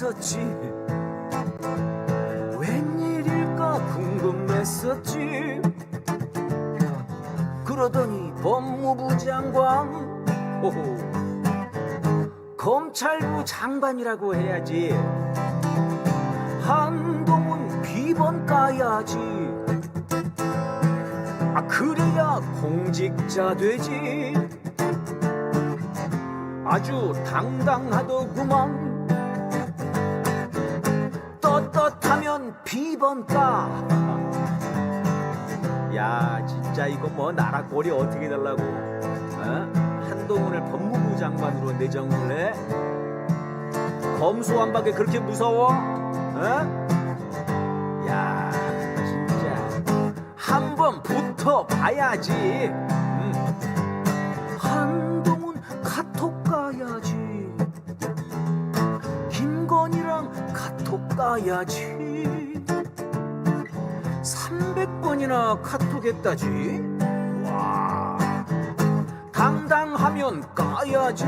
궁금했었지. 웬일일까 궁금했었지. 그러더니 법무부 장관, 호호, 검찰부 장관이라고 해야지. 한동훈 비번 까야지. 아, 그래야 공직자 되지. 아주 당당하더구만. 떳떳하면 비번가. 야, 진짜 이거 뭐 나라 꼴이 어떻게 되려고, 어? 한동훈을 법무부 장관으로 내정을 해? 검수완박에 그렇게 무서워? 어? 야, 진짜 한번 붙어봐야지. 한동훈 카톡 가야지. 김건희랑 카톡 가야지. 300번이나 카톡했다지. 와, 당당하면 까야지.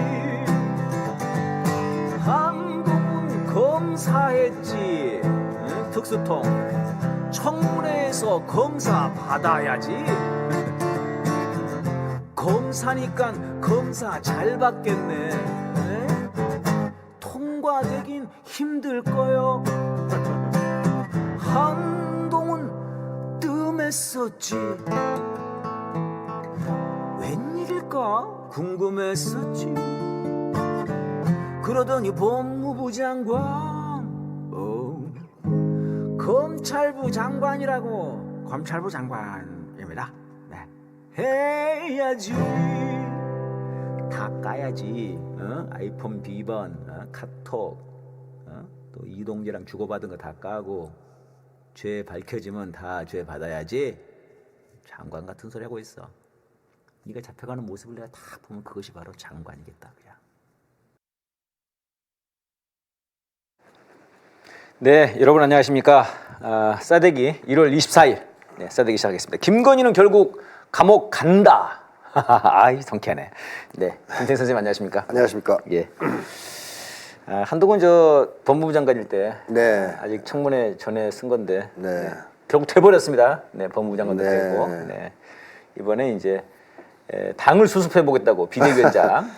한동훈 검사했지. 응? 특수통 청문회에서 검사 받아야지. 검사니까 검사 잘 받겠네. 에? 통과되긴 힘들 거요. 한동훈 뜸했었지. 웬일일까 궁금했었지. 그러더니 법무부 장관, 검찰부 장관이라고. 검찰부 장관입니다. 네. 해야지. 다 까야지. 아이폰 비번, 카톡, 또 이동재랑 주고받은 거 다 까고, 죄 밝혀지면 다 죄 받아야지. 장관 같은 소리 하고 있어. 네가 잡혀가는 모습을 내가 다 보면 그것이 바로 장관이겠다. 그냥. 네, 여러분 안녕하십니까. 싸대기 1월 24일 네, 싸대기 시작하겠습니다. 김건희는 결국 감옥 간다. 아이 성쾌하네. 네, 김태형 선생님 안녕하십니까. 안녕하십니까. 예. 한동훈 저 법무부 장관일 때 네. 아직 청문회 전에 쓴 건데 네. 네, 결국 돼버렸습니다. 네, 법무부 장관도 네. 되고 네. 이번에 이제 당을 수습해 보겠다고 비대위원장.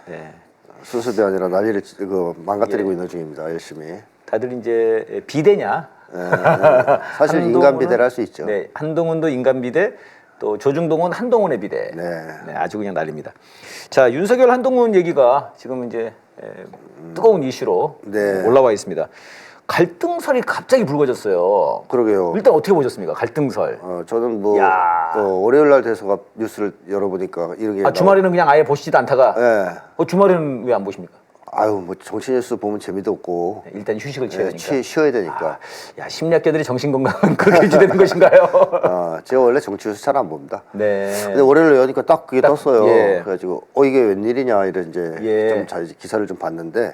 네. 수습이 아니라 난리를 망가뜨리고 예. 있는 중입니다. 열심히. 다들 이제 비대냐? 네. 사실 인간 비대를 할 수 있죠. 네, 한동훈도 인간 비대, 또 조중동은 한동훈의 비대. 네. 네, 아주 그냥 난립니다. 자, 윤석열 한동훈 얘기가 지금 이제 뜨거운 이슈로 네. 올라와 있습니다. 갈등설이 갑자기 불거졌어요. 그러게요. 일단 어떻게 보셨습니까? 갈등설. 저는 뭐 야. 월요일 날 돼서가 뉴스를 열어보니까 이렇게. 주말에는 그냥 아예 보시지도 않다가 네. 주말에는 왜 안 보십니까? 아유, 뭐 정치 뉴스 보면 재미도 없고. 네, 일단 휴식을 취해야 되니까. 쉬어야 되니까. 야, 심리학자들이 정신 건강은 그렇게 유지되는 것인가요? 제가 원래 정치 뉴스 잘 안 봅니다. 네. 근데 월요일 여니까 딱 그게 떴어요. 예. 그래가지고 이게 웬일이냐 이런 이제 예. 좀 잘 기사를 좀 봤는데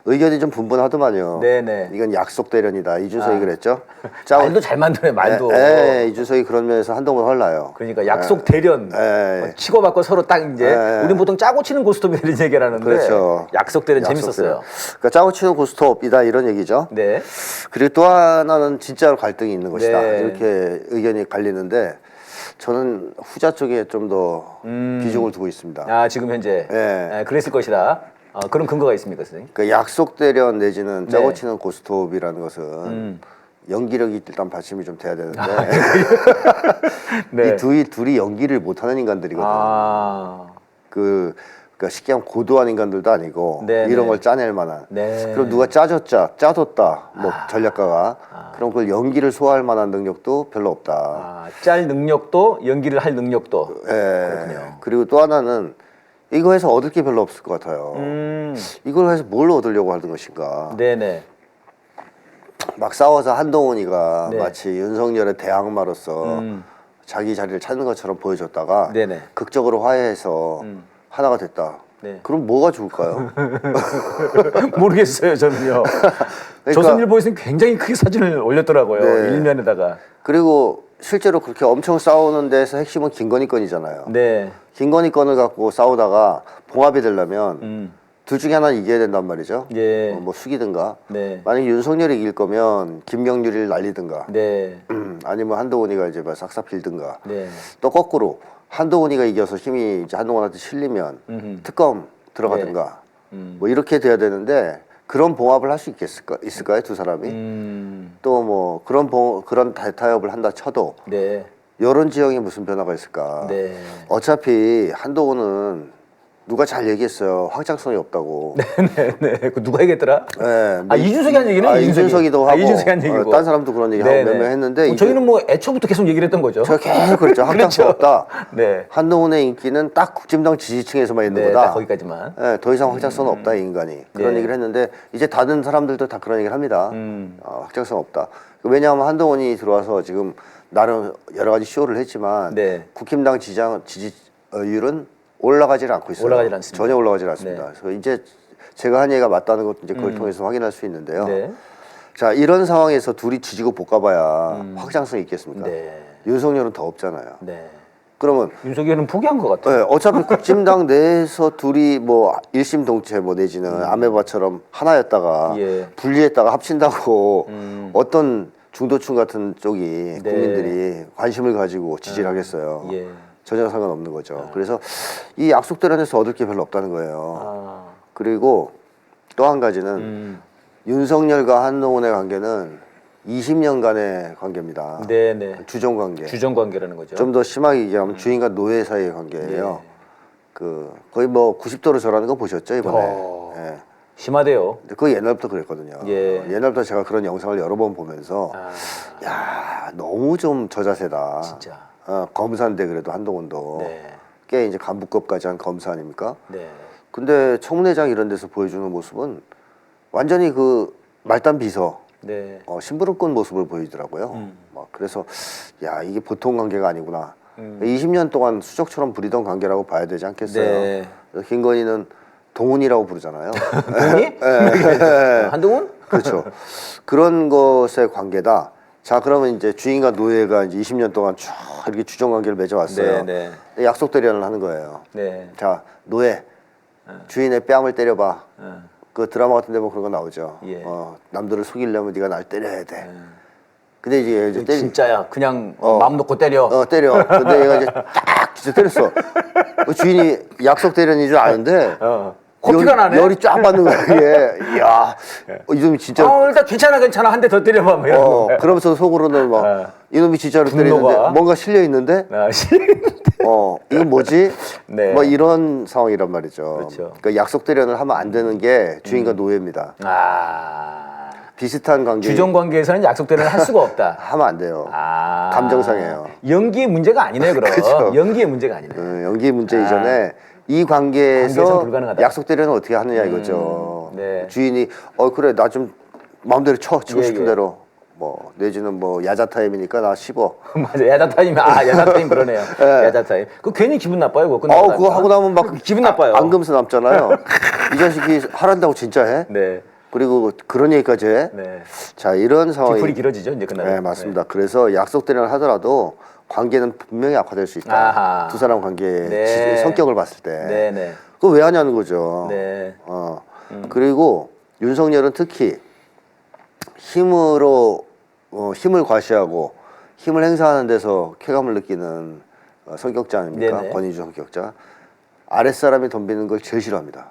의견이 좀 분분하더만요. 네네. 이건 약속 대련이다. 이준석이 그랬죠. 말도 잘 만드네 말도. 이준석이 그런 면에서 한동훈 헐나요. 그러니까 약속 대련 치고받고 서로 딱 이제 우린 보통 짜고 치는 고스톱이 이런 얘기를 하는데 그렇죠. 약속 대련 재밌었어요. 그러니까 짜고 치는 고스톱이다 이런 얘기죠. 네. 그리고 또 하나는 진짜로 갈등이 있는 것이다. 네. 이렇게 의견이 갈리는데 저는 후자 쪽에 좀 더 비중을 두고 있습니다. 아, 지금 현재 그랬을 것이다. 그런 근거가 있습니까, 선생님? 그러니까 약속 대련 내지는 네. 짜고 치는 고스톱이라는 것은 연기력이 일단 받침이 좀 돼야 되는데 네. 이 둘이 연기를 못하는 인간들이거든요. 그러니까 쉽게 하면 고도한 인간들도 아니고 이런 걸 짜낼 만한. 그럼 누가 짜줬다 뭐 전략가가 그럼 그걸 연기를 소화할 만한 능력도 별로 없다. 짤 능력도 연기를 할 능력도. 그렇군요. 그리고 또 하나는 이거 해서 얻을 게 별로 없을 것 같아요. 이걸 해서 뭘 얻으려고 하는 것인가. 네네. 막 싸워서 한동훈이가 마치 윤석열의 대항마로서 자기 자리를 찾는 것처럼 보여줬다가 극적으로 화해해서 하나가 됐다. 그럼 뭐가 좋을까요? 모르겠어요, 저는요. 그러니까, 조선일보에서는 굉장히 크게 사진을 올렸더라고요. 일면에다가. 그리고 실제로 그렇게 엄청 싸우는 데서 핵심은 김건희 건이잖아요. 김건희 건을 갖고 싸우다가 봉합이 되려면 둘 중에 하나는 이겨야 된단 말이죠. 예. 뭐 숙이든가. 네. 만약 윤석열이 이길 거면 김경률이를 날리든가. 네. 아니면 한동훈이가 이제 막 싹싹 빌든가. 네. 또 거꾸로 한동훈이가 이겨서 힘이 이제 한동훈한테 실리면 특검 들어가든가. 뭐 이렇게 돼야 되는데 그런 봉합을 할 수 있을까요, 두 사람이? 또 뭐 그런 대타협을 한다 쳐도 네. 여론 지형에 무슨 변화가 있을까? 네. 어차피 한동훈은 누가 잘 얘기했어요. 확장성이 없다고. 네. 그 누가 얘기했더라? 네, 아, 이준석이 한 얘기네. 이준석이도 하고. 이준석이 한 얘기고. 딴 사람도 그런 얘기 하고 몇 명 했는데. 저희는 뭐 애초부터 계속 얘기를 했던 거죠. 제가 계속 그랬죠. 확장성 그렇죠. 없다. 네. 한동훈의 인기는 딱 국진당 지지층에서만 있는 네, 거다. 딱 거기까지만. 네, 더 이상 확장성은 없다 이 인간이. 그런 얘기를 했는데 이제 다른 사람들도 다 그런 얘기를 합니다. 확장성 없다. 왜냐하면 한동훈이 들어와서 지금 나름 여러 가지 쇼를 했지만 네. 국힘당 지지율은 올라가질 않고 있어요. 올라가질 않습니다. 전혀 올라가질 않습니다. 네. 그래서 이제 제가 한 얘기가 맞다는 것도 이제 그걸 통해서 확인할 수 있는데요. 네. 자, 이런 상황에서 둘이 지지고 볶아봐야 확장성이 있겠습니까? 네. 윤석열은 더 없잖아요. 네. 그러면 윤석열은 포기한 것 같아요. 네, 어차피 국진당 내에서 둘이 뭐 일심동체 뭐 내지는 아메바처럼 하나였다가 예. 분리했다가 합친다고 어떤 중도층 같은 쪽이 네. 국민들이 관심을 가지고 지지를 하겠어요. 예. 전혀 상관없는 거죠. 그래서 이 약속대련에서 얻을 게 별로 없다는 거예요. 아. 그리고 또 한 가지는 윤석열과 한동훈의 관계는 20년간의 관계입니다. 네네. 주종 관계. 주정 관계라는 거죠. 좀 더 심하게 얘기하면 주인과 노예 사이의 관계예요. 그 거의 뭐 90도로 절하는 거 보셨죠 이번에? 예. 심하대요. 근데 그거 옛날부터 그랬거든요. 예. 옛날부터 제가 그런 영상을 여러 번 보면서 야 너무 좀 저자세다. 진짜. 검사인데 그래도 한동훈도 네. 꽤 이제 간부급까지 한 검사 아닙니까? 네. 근데 청문회장 이런 데서 보여주는 모습은 완전히 그 말단 비서 네. 심부름꾼 모습을 보이더라고요. 막 그래서 야 이게 보통 관계가 아니구나. 20년 동안 수족처럼 부리던 관계라고 봐야 되지 않겠어요? 네. 김건희는 동훈이라고 부르잖아요. 동훈이? 한동훈? 그렇죠. 그런 것의 관계다. 자 그러면 이제 주인과 노예가 이제 20년 동안 쭉 이렇게 주정 관계를 맺어왔어요. 네, 약속 대련을 하는 거예요. 네. 자 노예 주인의 뺨을 때려봐. 그 드라마 같은 데 보면 그런 거 나오죠. 예. 남들을 속이려면 네가 날 때려야 돼. 근데 이제 진짜야. 그냥 마음 놓고 때려. 때려. 근데 얘가 이제 딱 진짜 때렸어. 그 주인이 약속 대련인 줄 아는데 코피가 나네. 열이 쫙 받는 거야. 이게. 이야. 이놈이 진짜. 일단 괜찮아. 한 대 더 때려봐. 뭐 이런 거. 그러면서 속으로는 막 이놈이 진짜로 때리는데 뭔가 실려 있는데. 이건 뭐지? 네. 뭐 이런 상황이란 말이죠. 그렇죠. 그러니까 약속 대련을 하면 안 되는 게 주인과 노예입니다. 비슷한 관계. 주정 관계에서는 약속 대련을 할 수가 없다. 하면 안 돼요. 감정상해요. 연기의 문제가 아니네 그럼. 그렇죠. 연기의 문제가 아니네. 연기 문제 이전에 이 관계에서 약속 대련은 어떻게 하느냐 이거죠. 네. 주인이 그래 나 좀 마음대로 치고 싶은 예. 대로 뭐 내지는 뭐 야자 타임이니까 나 씹어. 맞아 야자 타임 야자 타임 그러네요. 야자 타임. 그 괜히 기분 나빠요 그거. 그거 하고 나면 막 기분 나빠요. 앙금스 남잖아요. 이 자식이 하란다고 진짜 해? 네. 그리고 그런 얘기까지 해? 네. 자 이런 상황이 뒤풀이 길어지죠 이제 끝나면. 네 맞습니다. 그래서 약속 대련을 하더라도 관계는 분명히 악화될 수 있다. 아하. 두 사람 관계의 네. 성격을 봤을 때. 네네. 그거 왜 하냐는 거죠. 네. 그리고 윤석열은 특히 힘을 과시하고 힘을 행사하는 데서 쾌감을 느끼는 성격자 아닙니까? 네네. 권위주 성격자. 아랫사람이 덤비는 걸 제일 싫어합니다.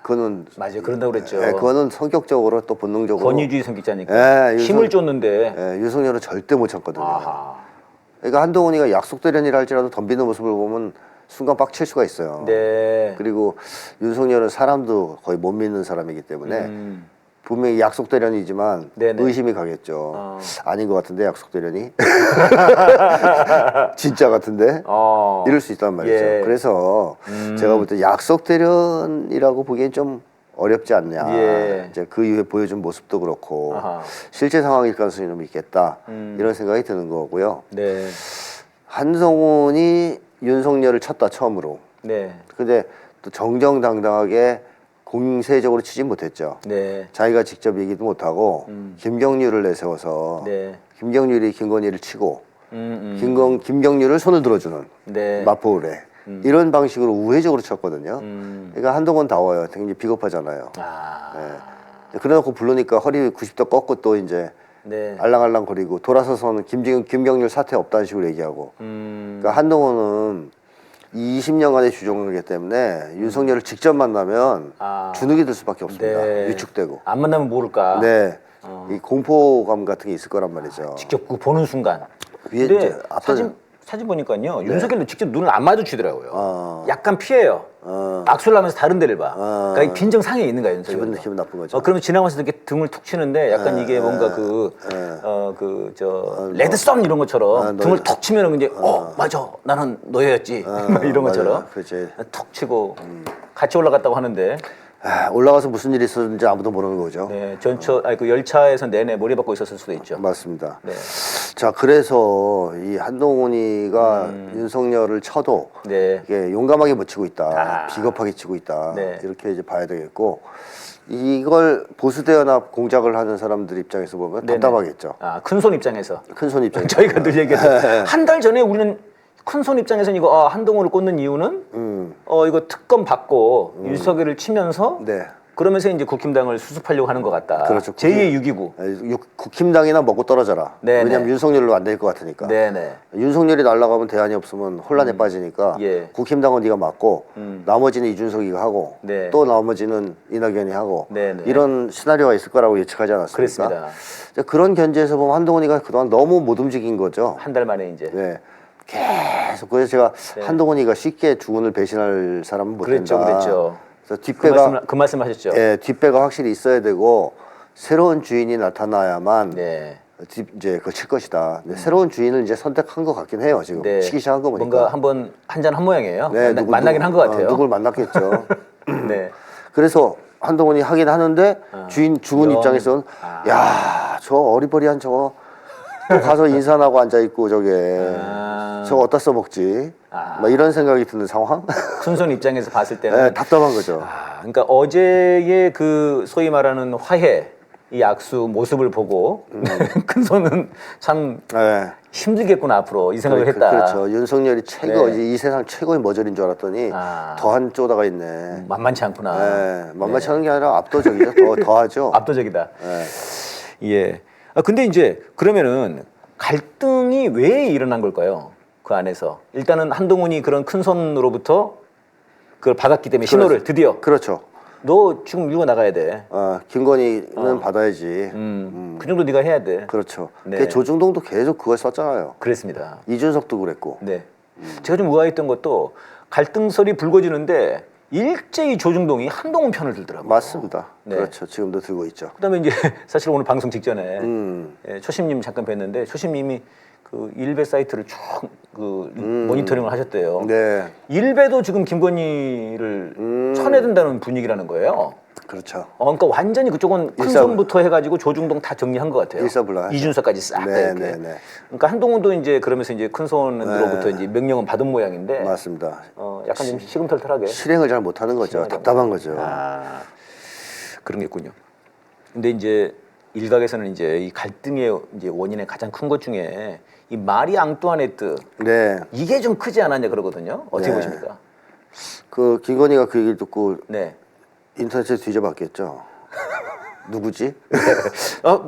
그거는 맞아요. 그런다고 그랬죠. 그거는 성격적으로 또 본능적으로 권위주의 성격자니까. 힘을 줬는데. 윤석열은 절대 못 참거든요. 그러니까 한동훈이가 약속 대련이라 할지라도 덤비는 모습을 보면 순간 빡칠 수가 있어요. 네. 그리고 윤석열은 사람도 거의 못 믿는 사람이기 때문에 분명히 약속 대련이지만 네네. 의심이 가겠죠. 아닌 것 같은데 약속 대련이 진짜 같은데 이럴 수 있단 말이죠. 예. 그래서 제가 볼 때 약속 대련이라고 보기엔 좀 어렵지 않냐. 예. 이제 그 이후에 보여준 모습도 그렇고 아하. 실제 상황일 가능성이 좀 있겠다. 이런 생각이 드는 거고요. 네. 한성훈이 윤석열을 쳤다 처음으로. 네. 근데 또 정정당당하게 공세적으로 치지 못했죠. 네. 자기가 직접 얘기도 못하고 김경률을 내세워서 네. 김경률이 김건희를 치고 김경률을 손을 들어주는 네. 마포울에 이런 방식으로 우회적으로 쳤거든요. 그러니까 한동훈다워요. 굉장히 비겁하잖아요. 네. 그래놓고 부르니까 허리 90도 꺾고 또 이제 네. 알랑알랑 거리고 돌아서서는 김경률 사퇴 없다는 식으로 얘기하고. 그러니까 한동훈은 20년간의 주종이기 때문에 윤석열을 직접 만나면 주눅이 들 수밖에 없습니다. 네. 위축되고. 안 만나면 모를까. 네. 이 공포감 같은 게 있을 거란 말이죠. 직접 그 보는 순간. 위에 근데 이제 앞선 사진 보니까요. 윤석열은 직접 눈을 안 마주치더라고요. 어. 약간 피해요. 악수를 하면서 다른 데를 봐. 그러니까 이 빈정상에 있는 거야, 윤석열. 기분 나쁜 거죠. 그러면 지나가면서 이렇게 등을 툭 치는데 약간 이게 뭔가 레드썬 이런 것처럼 등을 툭 치면은 이제 맞아 나는 너였지 이런 것처럼 그렇지. 툭 치고 같이 올라갔다고 하는데 올라가서 무슨 일이 있었는지 아무도 모르는 거죠. 네, 그 열차에서 내내 몰이 받고 있었을 수도 있죠. 맞습니다. 네. 자, 그래서 이 한동훈이가 윤석열을 쳐도 네. 이게 용감하게 못 치고 있다, 비겁하게 치고 있다, 네. 이렇게 이제 봐야 되겠고, 이걸 보수대연합 공작을 하는 사람들 입장에서 보면 답답하겠죠. 큰손 입장에서. 큰손 입장에서. 저희가 늘 얘기했죠. 한 달 전에 우리는 큰손 입장에서는 이거 한동훈을 꽂는 이유는 이거 특검 받고 윤석열을 치면서 네. 그러면서 이제 국힘당을 수습하려고 하는 것 같다. 그렇죠. 제2의 6.29. 국힘당이나 먹고 떨어져라. 네네. 왜냐면 윤석열로 안 될 것 같으니까. 네네. 윤석열이 날아가면 대안이 없으면 혼란에 빠지니까 예. 국힘당은 네가 맡고 나머지는 이준석이가 하고 네. 또 나머지는 이낙연이 하고 네네. 이런 시나리오가 있을 거라고 예측하지 않았습니까? 그렇습니다. 그런 견제에서 보면 한동훈이가 그동안 너무 못 움직인 거죠. 한 달 만에 이제. 네. 계속 그래서 제가 한동훈이가 쉽게 주군을 배신할 사람은 못 그랬죠, 된다. 그랬죠. 그래서 뒷배가 그 말씀하셨죠. 예, 뒷배가 확실히 있어야 되고 새로운 주인이 나타나야만 네. 이제 그걸 칠 것이다. 근데 새로운 주인을 이제 선택한 것 같긴 해요. 지금 네. 치기 시작한 거 보니까. 뭔가 한번 한잔 한 모양이에요. 네, 만나긴 한 것 같아요. 누굴 만났겠죠. 네. 그래서 한동훈이 하긴 하는데 주군 입장에서는 야, 저 어리버리한 저거 또 가서 인사하고 앉아 있고 저거 어디다 써먹지? 막 이런 생각이 드는 상황. 큰손 입장에서 봤을 때는 네, 답답한 거죠. 그러니까 어제의 그 소위 말하는 화해 이 악수 모습을 보고 큰손은 참 네. 힘들겠구나 앞으로 이 생각을 했다. 그렇죠. 윤석열이 최고 네. 이 세상 최고의 머저리인 줄 알았더니 더한 쪼다가 있네. 만만치 않구나. 네, 만만치 않은 게 아니라 압도적이죠. 더하죠. 압도적이다. 네. 예. 근데 이제 그러면은 갈등이 왜 일어난 걸까요? 그 안에서 일단은 한동훈이 그런 큰 손으로부터 그걸 받았기 때문에 신호를 드디어 그렇죠. 너 지금 밀고 나가야 돼. 김건희는 받아야지. 그 정도 네가 해야 돼. 그렇죠. 네. 조중동도 계속 그걸 썼잖아요. 그랬습니다. 이준석도 그랬고. 네. 제가 좀 의아했던 것도 갈등설이 불거지는데 일제히 조중동이 한동훈 편을 들더라고요. 맞습니다. 네. 그렇죠. 지금도 들고 있죠. 그다음에 이제 사실 오늘 방송 직전에 초심님 잠깐 뵀는데 초심님이 그 일베 사이트를 쭉 그 모니터링을 하셨대요. 네. 일베도 지금 김건희를 쳐내든다는 분위기라는 거예요. 그렇죠. 그러니까 완전히 그쪽은 큰손부터 해가지고 조중동 다 정리한 것 같아요. 일사불란. 이준석까지 싹 다 이렇게. 네. 그러니까 한동훈도 이제 그러면서 이제 큰손으로부터 이제 명령은 받은 모양인데. 맞습니다. 약간 좀 시금털털하게. 실행을 잘 못하는 거죠. 답답한 거죠. 그런 게 있군요. 근데 이제 일각에서는 이제 이 갈등의 이제 원인의 가장 큰 것 중에 이 마리 앙뚜아네트 네. 이게 좀 크지 않았냐 그러거든요. 어떻게 네. 보십니까? 그 김건희가 그 얘기를 듣고 네. 인터넷에 뒤져봤겠죠. 누구지?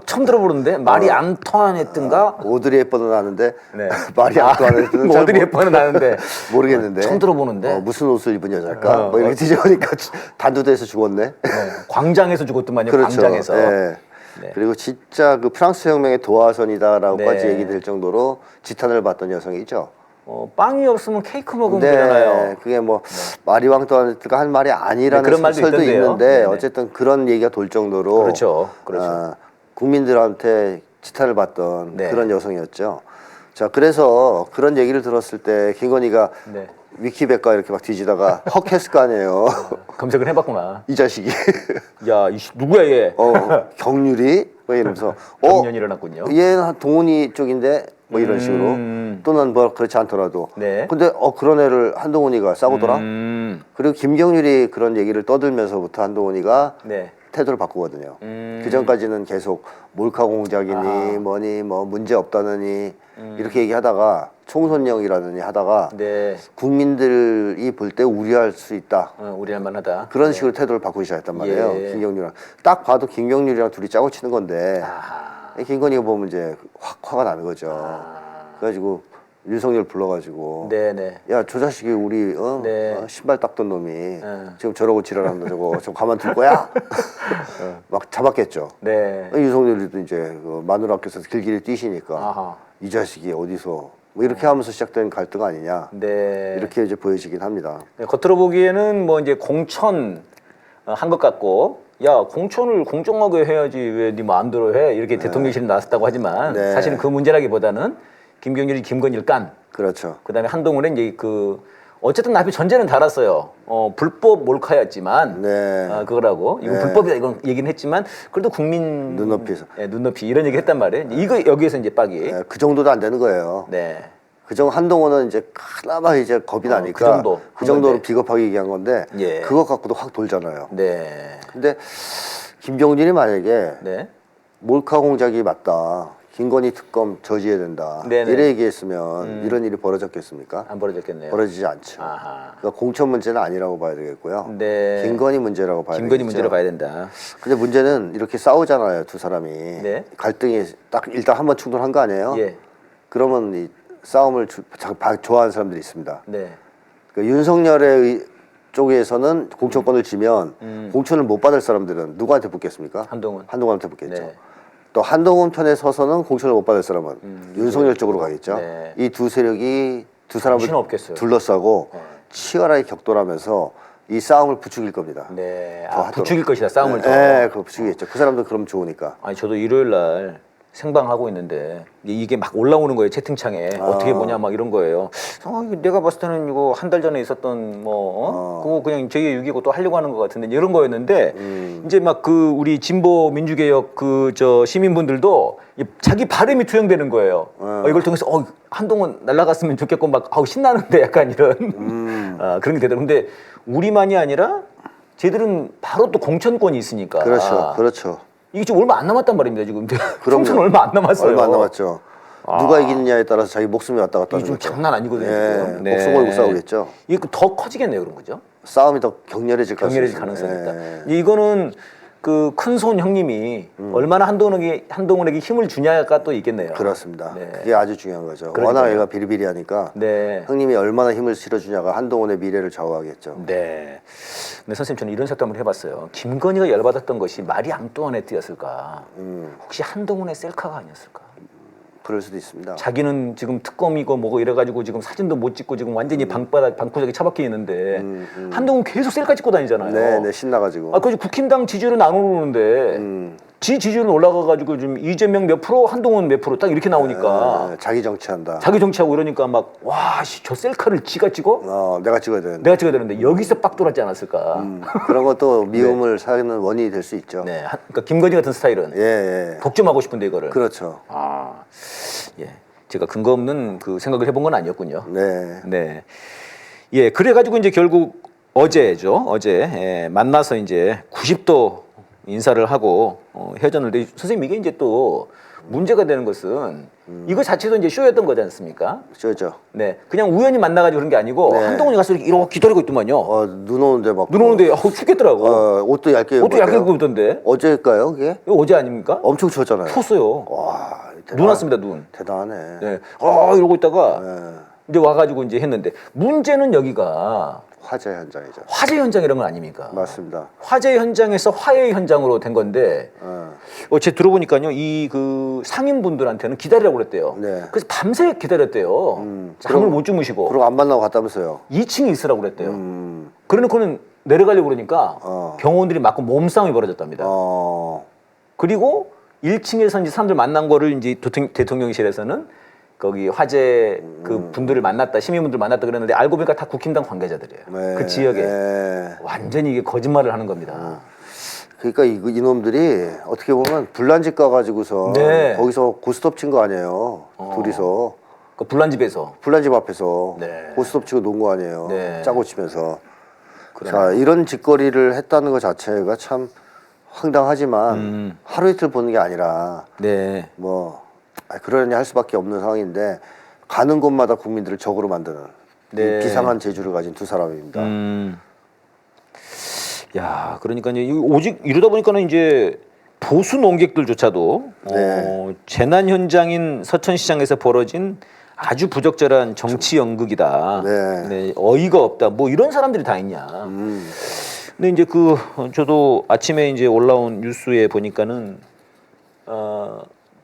처음 들어보는데 마리 앙뚜아네트인가? 오드리 헵번은 아는데 네. 마리 앙뚜아네트는 잘 오드리 헵번은 아는데 모르겠는데. 처음 들어보는데 무슨 옷을 입은 여자일까? 뭐 이렇게 뒤져보니까 단두대에서 죽었네. 네. 광장에서 죽었더만요. 그렇죠. 광장에서. 네. 네. 그리고 진짜 그 프랑스 혁명의 도화선이다라고까지 네. 얘기될 정도로 지탄을 받던 여성이죠. 빵이 없으면 케이크 먹으면 네, 되잖아요. 그게 뭐 마리 왕뚜아네트가 한 말이 아니라는 그런 말도 설도 있던데요. 있는데 네네. 어쨌든 그런 얘기가 돌 정도로 그렇죠. 국민들한테 지탄을 받던 네. 그런 여성이었죠. 자, 그래서 그런 얘기를 들었을 때 김건희가 네. 위키백과 이렇게 막 뒤지다가 헉했을 거 아니에요. 검색을 해봤구나. 이 자식이. 야, 누구야 얘? 경률이? 뭐 이러면서 경련이 일어났군요. 얘는 동훈이 쪽인데 뭐 이런 식으로 또는 뭐 그렇지 않더라도 네. 근데 그런 애를 한동훈이가 싸우더라. 그리고 김경률이 그런 얘기를 떠들면서부터 한동훈이가 네. 태도를 바꾸거든요. 그 전까지는 계속 몰카 공작이니 뭐니 뭐 문제 없다느니 이렇게 얘기하다가 총선령이라느니 하다가 네. 국민들이 볼 때 우려할 수 있다. 우려할 만하다. 그런 식으로 태도를 바꾸기 시작했단 말이에요. 예. 김경률이랑 딱 봐도 김경률이랑 둘이 짜고 치는 건데 아하. 김건희가 보면 이제 확 화가 나는 거죠. 그래가지고 윤석열 불러가지고 네네. 야 저 자식이 우리 네. 신발 닦던 놈이 지금 저러고 지랄한다 저거 좀 가만둘 거야? 막 잡았겠죠. 네. 윤석열이도 이제 그 마누라께서 길길이 뛰시니까 아하. 이 자식이 어디서 뭐 이렇게 하면서 시작된 갈등 아니냐 네. 이렇게 이제 보여지긴 합니다. 네, 겉으로 보기에는 뭐 이제 공천 한 것 같고, 야 공천을 공정하게 해야지 왜 네 마음대로 해 이렇게 대통령실에 나섰다고 하지만 네. 사실은 그 문제라기보다는 김경률이 김건희를 깐. 그렇죠. 그다음에 한동훈은 이제 그 어쨌든 앞에 전제는 달았어요. 불법 몰카였지만 네. 그거라고 이건 네. 불법이다 이건 얘기는 했지만 그래도 국민 눈높이에서. 눈높이 이런 얘기 했단 말이에요. 이거 여기에서 이제 빡이. 네, 그 정도도 안 되는 거예요. 네. 그 정도 한동훈은 이제 그나마 이제 겁이 나니까 그 정도 그 정도로 건데. 비겁하게 얘기한 건데 예. 그것 갖고도 확 돌잖아요. 네. 근데 김경진이 만약에 네. 몰카 공작이 맞다. 김건희 특검 저지해야 된다. 네네. 이래 얘기했으면 이런 일이 벌어졌겠습니까? 안 벌어졌겠네요. 벌어지지 않죠. 아하. 그러니까 공천 문제는 아니라고 봐야 되겠고요. 네. 김건희 문제라고 봐야 김건희 되겠죠. 문제로 봐야 된다. 근데 문제는 이렇게 싸우잖아요, 두 사람이. 네. 갈등이 딱 일단 한번 충돌한 거 아니에요? 예. 그러면 이 싸움을 좋아하는 사람들이 있습니다. 네. 그러니까 윤석열의 쪽에서는 공천권을 지면 공천을 못 받을 사람들은 누구한테 붙겠습니까? 한동훈한테 붙겠죠. 네. 또 한동훈 편에 서서는 공천을 못 받을 사람은 윤석열 쪽으로 가겠죠. 네. 이 두 세력이 두 사람을 정신없겠어요. 둘러싸고 치열하게 격돌하면서 이 싸움을 부추길 겁니다. 네. 더 하도록. 부추길 것이다. 싸움을 더. 네, 그거 부추기겠죠. 그 사람도 그럼 좋으니까. 아니 저도 일요일 날 생방하고 있는데 이게 막 올라오는 거예요 채팅창에 어떻게 보냐 막 이런 거예요. 이거 내가 봤을 때는 이거 한 달 전에 있었던 뭐 그거 그냥 제2의 6.25 또 하려고 하는 것 같은데 이런 거였는데 이제 막 그 우리 진보 민주개혁 그 저 시민분들도 자기 발음이 투영되는 거예요. 이걸 통해서 한동훈 날아갔으면 좋겠고 막 신나는데 약간 이런 그런 게 되더라고요. 근데 우리만이 아니라 쟤들은 바로 또 공천권이 있으니까. 그렇죠, 그렇죠. 이게 지금 얼마 안 남았단 말입니다. 지금 그럼요. 총선 얼마 안 남았어요. 얼마 안 남았죠. 누가 이기느냐에 따라서 자기 목숨이 왔다 갔다 하는 이게 좀 거죠. 장난 아니거든요. 지금. 네. 목숨 걸고 싸우겠죠. 이게 더 커지겠네요, 그런 거죠. 싸움이 더 격렬해질 가능성이 있다. 이거는 그 큰손 형님이 얼마나 한동훈에게 힘을 주냐가 또 있겠네요. 그렇습니다. 네. 그게 아주 중요한 거죠. 그러니까요. 워낙 얘가 비리비리하니까 네. 형님이 얼마나 힘을 실어주냐가 한동훈의 미래를 좌우하겠죠. 네. 근데 선생님 저는 이런 생각도 한번 해봤어요. 김건희가 열받았던 것이 마리 앙뚜아네트였을까? 혹시 한동훈의 셀카가 아니었을까? 그럴 수도 있습니다. 자기는 지금 특검이고 뭐고 이래가지고 지금 사진도 못 찍고 지금 완전히 방구석에 처박혀 있는데 한동훈 계속 셀카 찍고 다니잖아요. 네, 네, 신나가지고. 그래서 국힘당 지지율은 안 오르는데 지 지지율은 올라가가지고 지금 이재명 몇 프로, 한동훈 몇 프로 딱 이렇게 나오니까 자기 정치한다. 자기 정치하고 이러니까 막 와, 저 셀카를 지가 찍어? 내가 찍어야 되는데. 내가 찍어야 되는데 여기서 빡 돌았지 않았을까? 그런 것도 미움을 사는 원인이 될 수 있죠. 네, 그러니까 김건희 같은 스타일은 예. 독점하고 싶은데 이거를. 그렇죠. 예, 제가 근거 없는 그 생각을 해본 건 아니었군요. 네. 네. 예, 그래가지고 이제 결국 어제 만나서 이제 90도 인사를 하고 헤어졌는데 선생님 이게 이제 또 문제가 되는 것은 이거 자체도 이제 쇼였던 거지 않습니까? 쇼죠. 네, 그냥 우연히 만나가지고 그런 게 아니고 네. 한동훈이 가서 이렇게 기다리고 있더만요. 눈 오는데 막. 눈 오는데 죽겠더라고. 옷도 얇게 옷도 얇게 입고 있던데. 어제일까요, 그게? 이거 어제 아닙니까? 엄청 추웠잖아요. 추웠어요. 와, 눈 왔습니다, 눈. 대단하네. 네, 이러고 있다가 이제 와가지고 이제 했는데 문제는 여기가 화재 현장이죠. 화재 현장이란 건 아닙니까? 맞습니다. 화재 현장에서 화해 현장으로 된 건데 제가 들어보니까요 이 그 상인분들한테는 기다리라고 그랬대요. 네. 그래서 밤새 기다렸대요. 잠을 못 주무시고 그리고 안 만나고 갔다면서요. 2층에 있으라고 그랬대요. 그래놓고는 내려가려고 그러니까 경호원들이 맞고 몸싸움이 벌어졌답니다. 그리고 1층에서 이제 사람들 만난 거를 이제 대통령실에서는 거기 화재 그 분들을 만났다, 시민분들 만났다 그랬는데 알고 보니까 다 국힘당 관계자들이에요. 네, 그 지역에 네. 완전히 이게 거짓말을 하는 겁니다. 그러니까 이놈들이 어떻게 보면 불난집 가가지고서 네. 거기서 고스톱 친 거 아니에요. 둘이서 그 불난집에서. 불난집 앞에서 네. 고스톱 치고 논 거 아니에요. 네. 짜고 치면서. 그러네. 자, 이런 짓거리를 했다는 것 자체가 참 황당하지만 하루 이틀 보는 게 아니라 네. 뭐 그러려니 할 수밖에 없는 상황인데 가는 곳마다 국민들을 적으로 만드는 네. 이 비상한 재주를 가진 두 사람입니다. 야, 그러니까 이제 오직 이러다 보니까는 이제 보수 농객들조차도 네. 재난 현장인 서천시장에서 벌어진 아주 부적절한 정치 연극이다. 네. 네, 어이가 없다. 뭐 이런 사람들이 다 있냐. 근데 이제 저도 아침에 이제 올라온 뉴스에 보니까는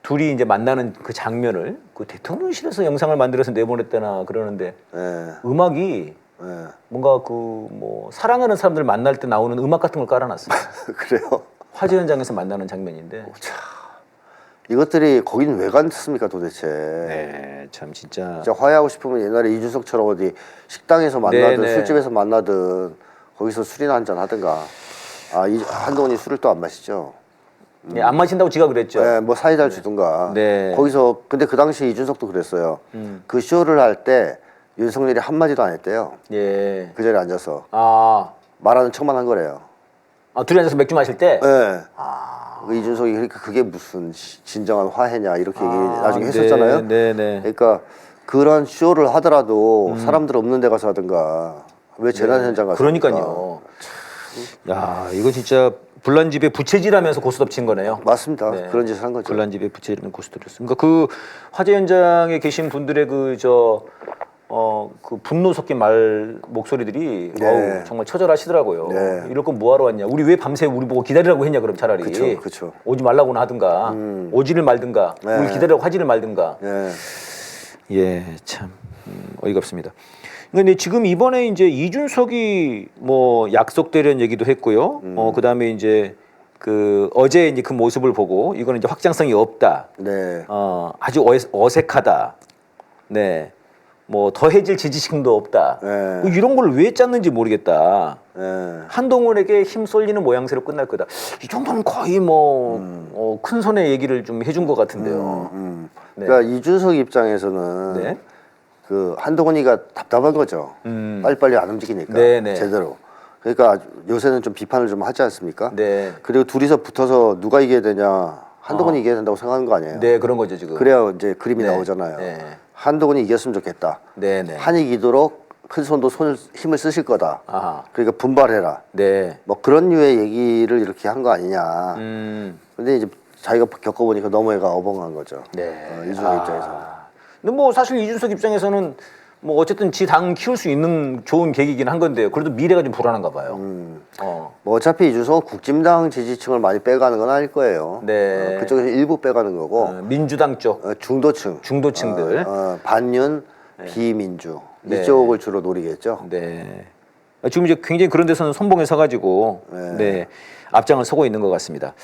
둘이 이제 만나는 그 장면을 그 대통령실에서 영상을 만들어서 내보냈다나 그러는데 네. 음악이 네. 뭔가 뭐 사랑하는 사람들 만날 때 나오는 음악 같은 걸 깔아놨어요. 그래요? 화재 현장에서 만나는 장면인데. 이것들이 거긴 왜 갔습니까 도대체? 네, 참 진짜. 화해하고 싶으면 옛날에 이준석처럼 어디 식당에서 만나든 네네. 술집에서 만나든 거기서 술이나 한잔 하든가. 한동훈이 술을 또 안 마시죠? 네, 안 마신다고 지가 그랬죠. 네, 뭐 사이다를 주든가. 네. 거기서 근데 그 당시 이준석도 그랬어요. 그 쇼를 할 때 윤석열이 한 마디도 안 했대요. 예. 그 자리에 앉아서 말하는 척만 한 거래요. 둘이 앉아서 맥주 마실 때. 네. 그 이준석이 그러니까 그게 무슨 진정한 화해냐 이렇게 얘기 나중에 했었잖아요. 네. 그러니까 그런 쇼를 하더라도 사람들 없는 데 가서 하든가 왜 재난 현장 가서 그러니까요. 야, 이거 진짜 불난 집에 부채질하면서 고스톱친 거네요. 맞습니다. 네. 그런 짓을 한 거죠. 불난 집에 부채질하면 고스톱이었습니다. 그 화재 현장에 계신 분들의 그 분노 섞인 목소리들이 네. 정말 처절하시더라고요. 네. 이럴 건 뭐하러 왔냐. 우리 왜 밤새 우리 보고 기다리라고 했냐 그럼 차라리. 그쵸. 오지 말라고나 하든가 오지를 말든가 네. 우리 기다리라고 하지를 말든가. 네. 예, 참 어이가 없습니다. 근데 지금 이번에 이제 이준석이 뭐 약속되려는 얘기도 했고요. 그다음에 이제 어제 이제 그 모습을 보고 이거는 이제 확장성이 없다. 네. 아주 어색하다. 네. 뭐 더해질 지지층도 없다. 네. 뭐 이런 걸 왜 짰는지 모르겠다. 네. 한동훈에게 힘 쏠리는 모양새로 끝날 거다. 이 정도는 거의 큰 손의 얘기를 좀 해준 것 같은데요. 네. 그러니까 이준석 입장에서는 네. 그 한동훈이가 답답한 거죠. 빨리빨리 안 움직이니까 네네. 제대로. 그러니까 요새는 좀 비판을 좀 하지 않습니까? 네. 그리고 둘이서 붙어서 누가 이겨야 되냐, 한동훈이 이겨야 된다고 생각하는 거 아니에요? 네, 그런 거죠 지금. 그래야 이제 그림이 네. 나오잖아요. 네. 한동훈이 이겼으면 좋겠다. 네네. 한이 이기도록 큰 손도 힘을 쓰실 거다. 아하. 그러니까 분발해라. 네. 뭐 그런 류의 얘기를 이렇게 한 거 아니냐. 근데 이제 자기가 겪어보니까 너무 애가 어벙한 거죠. 네. 이준석 입장에서. 근데 뭐 사실 이준석 입장에서는 뭐 어쨌든 지 당 키울 수 있는 좋은 계기긴 한 건데요. 그래도 미래가 좀 불안한가 봐요. 뭐 어차피 이준석은 국진당 지지층을 많이 빼가는 건 아닐 거예요. 네. 그쪽에서 일부 빼가는 거고 민주당 쪽 중도층들 반윤 비민주 네. 이쪽을 주로 노리겠죠. 네. 지금 이제 굉장히 그런 데서는 선봉에 서가지고 네. 앞장을 서고 있는 것 같습니다.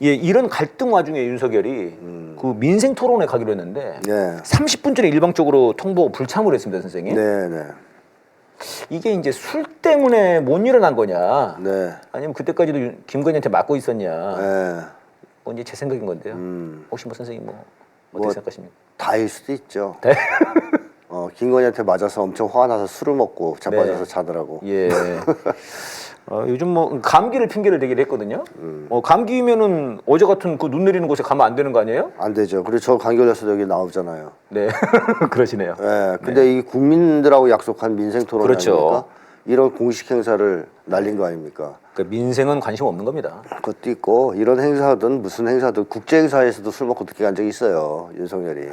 예, 이런 갈등 와중에 윤석열이 그 민생 토론회 가기로 했는데 네. 30분 전에 일방적으로 통보 불참을 했습니다, 선생님. 네. 이게 이제 술 때문에 못 일어난 거냐? 네. 아니면 그때까지도 김건희한테 맞고 있었냐? 네. 이제 제 생각인 건데요. 혹시 뭐 선생님 어떻게 생각하십니까? 다일 수도 있죠. 네? 김건희한테 맞아서 엄청 화가 나서 술을 먹고 자빠져서 자더라고. 예. 요즘 뭐 감기를 핑계를 대기를 했거든요. 감기면은 어제 같은 그 눈 내리는 곳에 가면 안 되는 거 아니에요? 안 되죠. 그리고 저 감기 걸려서 여기 나오잖아요. 네, 그러시네요. 네. 근데 이 국민들하고 약속한 민생 토론 그렇죠. 아닙니까? 이런 공식 행사를 날린 거 아닙니까? 그러니까 민생은 관심 없는 겁니다. 그것도 있고 이런 행사든 무슨 행사든 국제 행사에서도 술 먹고 늦게 간 적이 있어요. 윤석열이.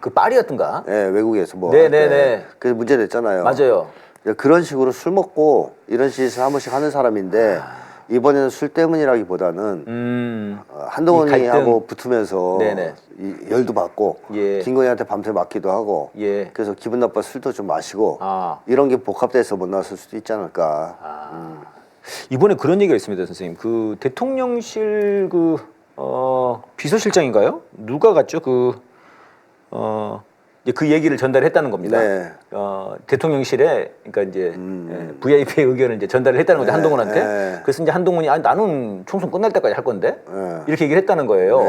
그 파리였던가? 네, 외국에서 뭐. 네네네. 그래서 문제 됐잖아요. 맞아요. 그런 식으로 술 먹고 이런 짓을 한 번씩 하는 사람인데 이번에는 술 때문이라기보다는 한동훈이 하고 붙으면서 열도 받고 김건희한테 밤새 맞기도 하고 그래서 기분 나빠 술도 좀 마시고 이런 게 복합돼서 못 나왔을 수도 있지 않을까. 이번에 그런 얘기가 있습니다, 선생님. 그 대통령실 비서실장인가요? 누가 갔죠? 이제 그 얘기를 전달했다는 겁니다. 네. 대통령실에 그러니까 이제 VIP의 의견을 이제 전달을 했다는 거죠, 한동훈한테. 그래서 이제 한동훈이 나는 총선 끝날 때까지 할 건데 이렇게 얘기를 했다는 거예요.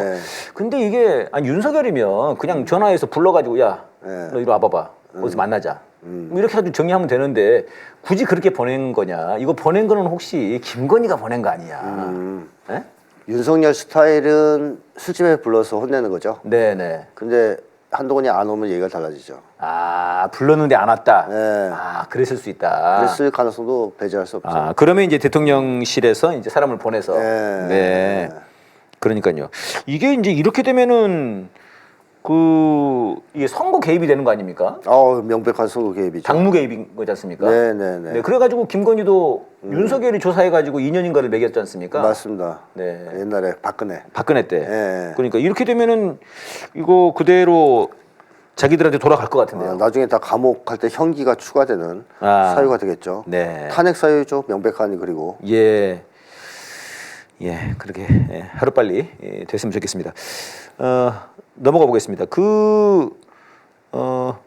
근데 이게 윤석열이면 그냥 전화해서 불러가지고 야, 너 이리 와봐봐, 어디서 만나자. 뭐 이렇게 해가지고 정리하면 되는데 굳이 그렇게 보낸 거냐? 이거 보낸 거는 혹시 김건희가 보낸 거 아니냐? 네? 윤석열 스타일은 술집에 불러서 혼내는 거죠. 네네. 근데 한동훈이 안 오면 얘기가 달라지죠. 아, 불렀는데 안 왔다. 네. 아, 그랬을 수 있다. 그랬을 가능성도 배제할 수 없죠. 아, 그러면 이제 대통령실에서 이제 사람을 보내서. 네. 네. 그러니까요. 이게 이제 이렇게 되면은 이게 선거 개입이 되는 거 아닙니까? 명백한 선거 개입이죠. 당무 개입인 거지 않습니까? 네네네. 네, 그래가지고 김건희도 윤석열이 조사해가지고 2년인가를 매겼지 않습니까? 맞습니다. 네. 옛날에 박근혜 때. 네. 그러니까 이렇게 되면은 이거 그대로 자기들한테 돌아갈 것 같은데요. 나중에 다 감옥 갈 때 형기가 추가되는 사유가 되겠죠. 네. 탄핵 사유죠. 명백하니. 그리고 예. 예, 그렇게 하루빨리 됐으면 좋겠습니다. 넘어가 보겠습니다.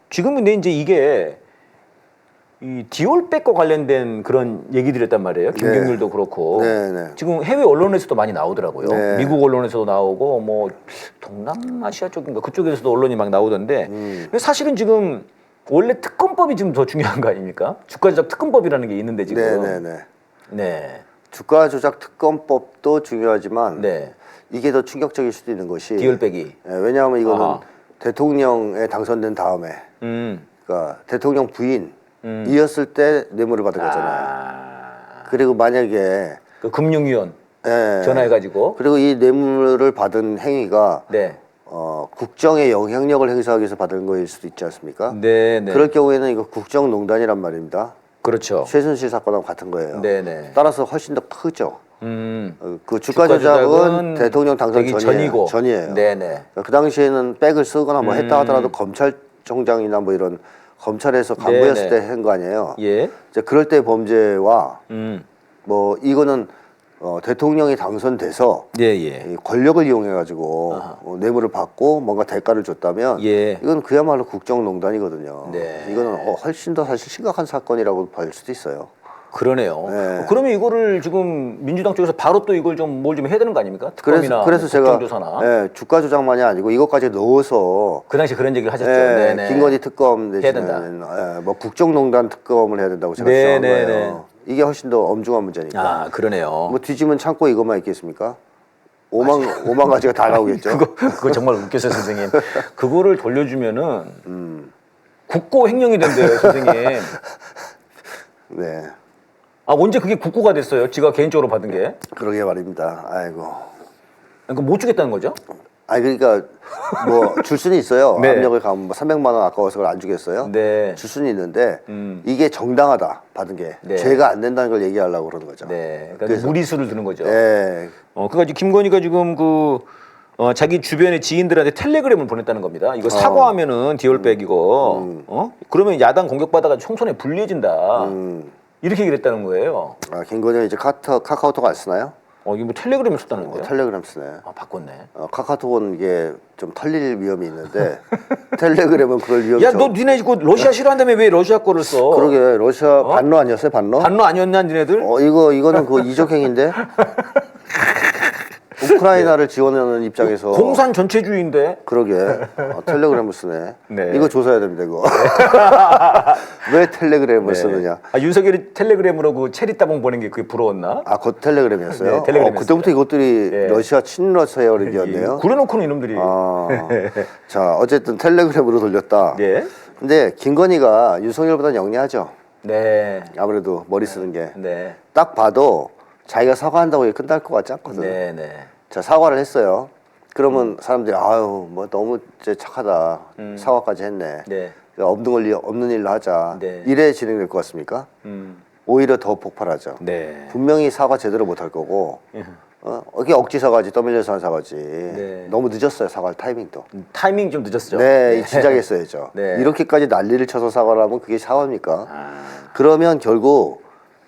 지금 근데 이제 이게 이 디올백과 관련된 그런 얘기들이었단 말이에요. 김경률도 그렇고. 네. 지금 해외 언론에서도 많이 나오더라고요. 네. 미국 언론에서도 나오고 뭐 동남아시아 쪽인가 그쪽에서도 언론이 막 나오던데. 근데 사실은 지금 원래 특검법이 지금 더 중요한 거 아닙니까? 주가 조작 특검법이라는 게 있는데 지금. 네네네. 네. 주가 조작 특검법도 중요하지만 네. 이게 더 충격적일 수도 있는 것이 디올백이. 왜냐하면 이거는 아하. 대통령에 당선된 다음에 그러니까 대통령 부인이었을 때 뇌물을 받은 거잖아요. 그리고 만약에 그 금융위원 예, 전화해가지고. 그리고 이 뇌물을 받은 행위가 네. 국정에 영향력을 행사하기 위해서 받은 거일 수도 있지 않습니까? 네. 그럴 경우에는 이거 국정농단이란 말입니다. 그렇죠. 최순실 사건하고 같은 거예요. 네네. 따라서 훨씬 더 크죠. 그 주가 주가 조작은 조작은 대통령 당선 되기 전이에요. 네네. 그 당시에는 백을 쓰거나 뭐 했다 하더라도 검찰총장이나 뭐 이런 검찰에서 간부였을 때 한 거 아니에요. 예. 이제 그럴 때 범죄와 뭐 이거는 대통령이 당선돼서 이 권력을 이용해 가지고 뇌물을 받고 뭔가 대가를 줬다면 이건 그야말로 국정농단이거든요. 네. 이거는 훨씬 더 사실 심각한 사건이라고 볼 수도 있어요. 그러네요. 네. 그러면 이거를 지금 민주당 쪽에서 바로 또 이걸 좀 뭘 좀 해야 되는 거 아닙니까? 특검이나 그래서 제가 국정조사나. 주가 조작만이 아니고 이것까지 넣어서 그 당시 그런 얘기를 하셨죠. 네네. 김건희 특검 해야 된다. 대신에 뭐 국정농단 특검을 해야 된다고 제가 주장한 거예요. 이게 훨씬 더 엄중한 문제니까. 아, 그러네요. 뭐 뒤지면 창고 이것만 있겠습니까? 오만 가지가 다 나오겠죠. 그거 정말 웃겼어요, 선생님. 그거를 돌려주면은 국고 횡령이 된대요, 선생님. 네. 아, 언제 그게 국고가 됐어요? 지가 개인적으로 받은 게? 그러게 말입니다. 아이고. 그러니까 못 주겠다는 거죠? 아니 그러니까 뭐 줄 수는 있어요. 네. 압력을 가면 뭐 300만 원 아까워서 그걸 안 주겠어요. 네. 줄 수는 있는데 이게 정당하다 받은 게 죄가 안 된다는 걸 얘기하려고 그러는 거죠. 네. 그러니까 무리수를 두는 거죠. 네. 그러니까 김건희가 지금 자기 주변의 지인들한테 텔레그램을 보냈다는 겁니다. 이거 사과하면은 디올백 이거. 그러면 야당 공격받아가 총선에 불리해진다. 이렇게 얘기를 했다는 거예요. 김건희가 이제 카카오톡 안 쓰나요? 이게 뭐 텔레그램을 썼다는데요? 텔레그램 쓰네. 바꿨네. 카카오톡은 이게 좀 털릴 위험이 있는데 텔레그램은 그럴 위험이 야, 너 니네 이거 러시아 싫어한다며 왜 러시아 거를 써? 그러게 러시아 반러 아니었어요? 반러? 반러 아니었나 니네들? 이거는 그 이적행인데. 우크라이나를 지원하는 입장에서 공산 전체주의인데. 그러게 텔레그램을 쓰네. 네. 이거 조사해야 됩니다. 이거 왜 텔레그램을 쓰느냐. 윤석열이 텔레그램으로 그 체리 따봉 보낸 게 그게 부러웠나? 그 텔레그램이었어요? 네, 텔레그램이었어요. 그때부터 이것들이 러시아 친러시아 얘기였네요. 그래놓고는 이놈들이. 자 어쨌든 텔레그램으로 돌렸다. 근데 김건희가 윤석열보다는 영리하죠. 네. 아무래도 머리 쓰는 게. 네. 딱 봐도 자기가 사과한다고 이게 끝날 것 같지 않거든. 네네. 자 사과를 했어요. 그러면 사람들이 아유 뭐 너무 착하다. 사과까지 했네. 네. 없는 일로 하자. 네. 이래 진행될 것 같습니까? 오히려 더 폭발하죠. 네. 분명히 사과 제대로 못할 거고 이게 억지 사과지 떠밀려서 한 사과지. 네. 너무 늦었어요 사과할 타이밍도. 타이밍 좀 늦었죠. 네, 진작 했어야죠. 네. 이렇게까지 난리를 쳐서 사과를 하면 그게 사과입니까? 그러면 결국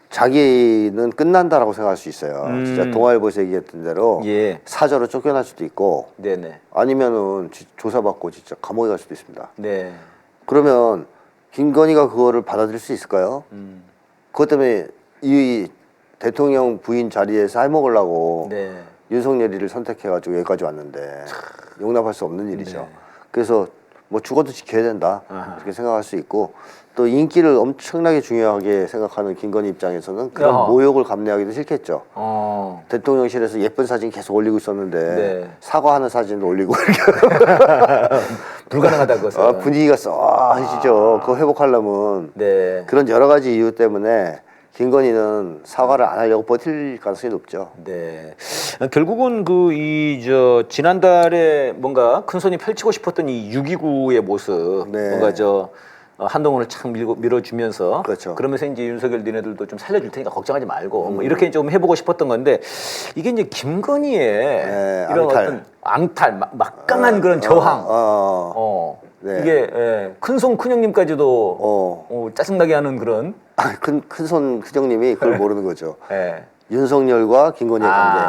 자기는 끝난다라고 생각할 수 있어요. 진짜 동아일보에서 얘기했던 대로 사저로 쫓겨날 수도 있고 네네. 아니면은 조사받고 진짜 감옥에 갈 수도 있습니다. 네. 그러면 김건희가 그거를 받아들일 수 있을까요? 그것 때문에 이 대통령 부인 자리에서 해먹으려고 윤석열이를 선택해가지고 여기까지 왔는데 용납할 수 없는 일이죠. 그래서 뭐 죽어도 지켜야 된다 이렇게 생각할 수 있고 또 인기를 엄청나게 중요하게 생각하는 김건희 입장에서는 그런 모욕을 감내하기도 싫겠죠. 대통령실에서 예쁜 사진 계속 올리고 있었는데 사과하는 사진도 올리고 불가능하다 그것은. 분위기가 쎄해지죠. 그거 회복하려면 네. 그런 여러 가지 이유 때문에 김건희는 사과를 안 하려고 버틸 가능성이 높죠. 네. 결국은 지난달에 뭔가 큰 손이 펼치고 싶었던 이 6.29의 모습, 네. 뭔가 한동훈을 착 밀어주면서, 그렇죠. 그러면서 이제 윤석열 니네들도 좀 살려줄 테니까 걱정하지 말고 뭐 이렇게 좀 해보고 싶었던 건데, 이게 이제 김건희의 이런 앙탈. 어떤 앙탈, 막강한 그런 저항, 네. 이게 큰손 큰형님까지도 짜증나게 하는 그런. 큰손 큰형님이 그걸 모르는 거죠. 네. 윤석열과 김건희의 관계,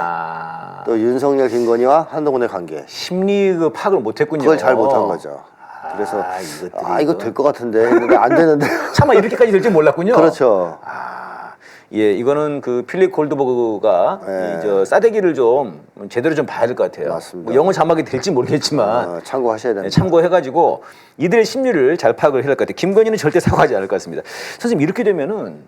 또 윤석열 김건희와 한동훈의 관계. 심리 그 파악을 못했군요. 그걸 잘 못한 거죠. 그래서 이거 될 것 같은데 했는데 안 되는데. 차마 이렇게까지 될 줄 몰랐군요. 그렇죠. 예, 이거는 그 필립 골드버그가 싸대기를 좀 제대로 좀 봐야 될 것 같아요. 맞습니다. 뭐 영어 자막이 될지 모르겠지만 참고하셔야 됩니다. 참고해가지고 이들의 심리를 잘 파악을 해야 될 것 같아요. 김건희는 절대 사과하지 않을 것 같습니다. 선생님, 이렇게 되면은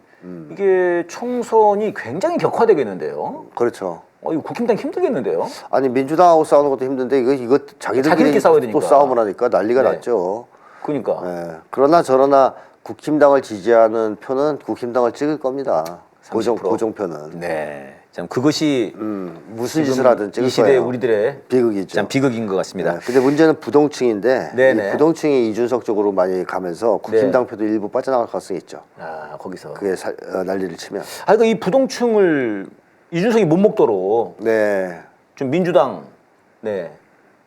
이게 총선이 굉장히 격화되겠는데요. 그렇죠. 이거 국힘당 힘들겠는데요. 아니 민주당하고 싸우는 것도 힘든데 이거 자기들끼리 싸워야 되니까. 또 싸움을 하니까 난리가 났죠. 그러니까. 네. 그러나 국힘당을 지지하는 표는 국힘당을 찍을 겁니다. 30%. 고정표는. 네. 참 그것이 무슨 짓을 하든 찍을 이 시대 거예요. 우리들의 비극이죠. 참 비극인 것 같습니다. 네. 근데 문제는 부동층인데 네네. 이 부동층이 이준석 쪽으로 많이 가면서 국힘당 표도 일부 빠져나갈 가능성이 있죠. 거기서. 그게 난리를 치면. 그러니까 이 부동층을 이준석이 못 먹도록 네. 좀 민주당,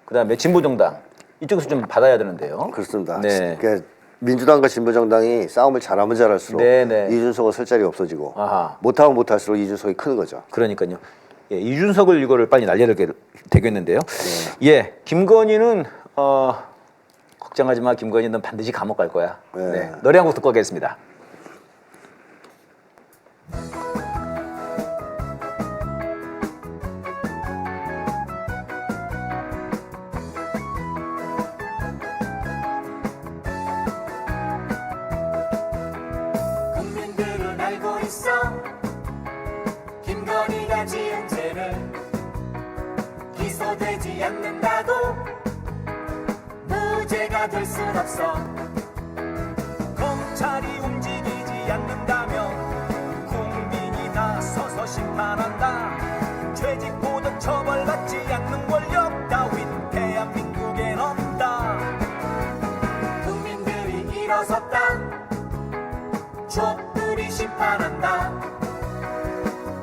그다음에 진보정당 이쪽에서 좀 받아야 되는데요. 그렇습니다. 네. 그러니까 민주당과 진보정당이 싸움을 잘하면 잘할수록 이준석은 설 자리가 없어지고 못하면 못할수록 이준석이 크는 거죠. 그러니까요. 예, 이준석을 이거를 빨리 날려야 되겠는데요. 예, 김건희는 걱정하지 마, 김건희 넌 반드시 감옥 갈 거야. 네. 노래 한 곡 듣고 가겠습니다. 국민들은 알고 있어 김건희가 지은 죄를 기소되지 않는다고 무죄가 될 순 없어. 검찰이 움직이지 않는다면 국민이 나서서 심판한다. 죄직 보도 처벌받지 않는 권력 따윈 대한민국엔 없다. 국민들이 일어섰다. 촛불이 심판한다.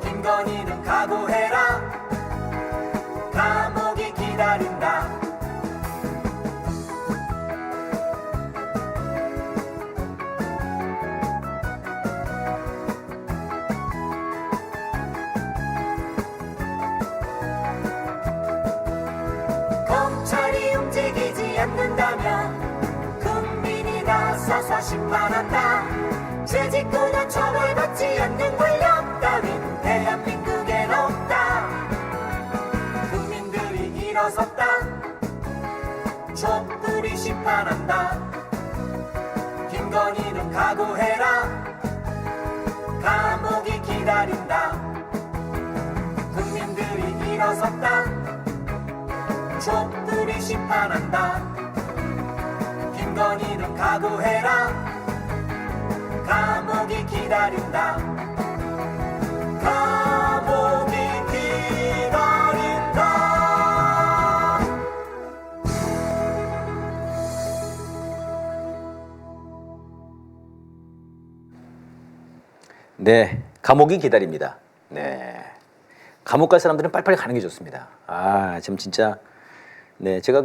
김건희는 각오해라. 감옥이 기다린다. 검찰이 움직이지 않는다면 국민이 나서서 심판한다. 죄짓고도 처벌받지 않는 권력 따윈 대한민국엔 없다. 국민들이 일어섰다. 촛불이 심판한다. 김건희는 각오해라. 감옥이 기다린다. 국민들이 일어섰다. 촛불이 심판한다. 김건희는 각오해라. 감옥이 기다린다. 감옥이 기다린다. 네, 감옥이 기다립니다. 네, 감옥 갈 사람들은 빨리빨리 가는 게 좋습니다. 지금 진짜 제가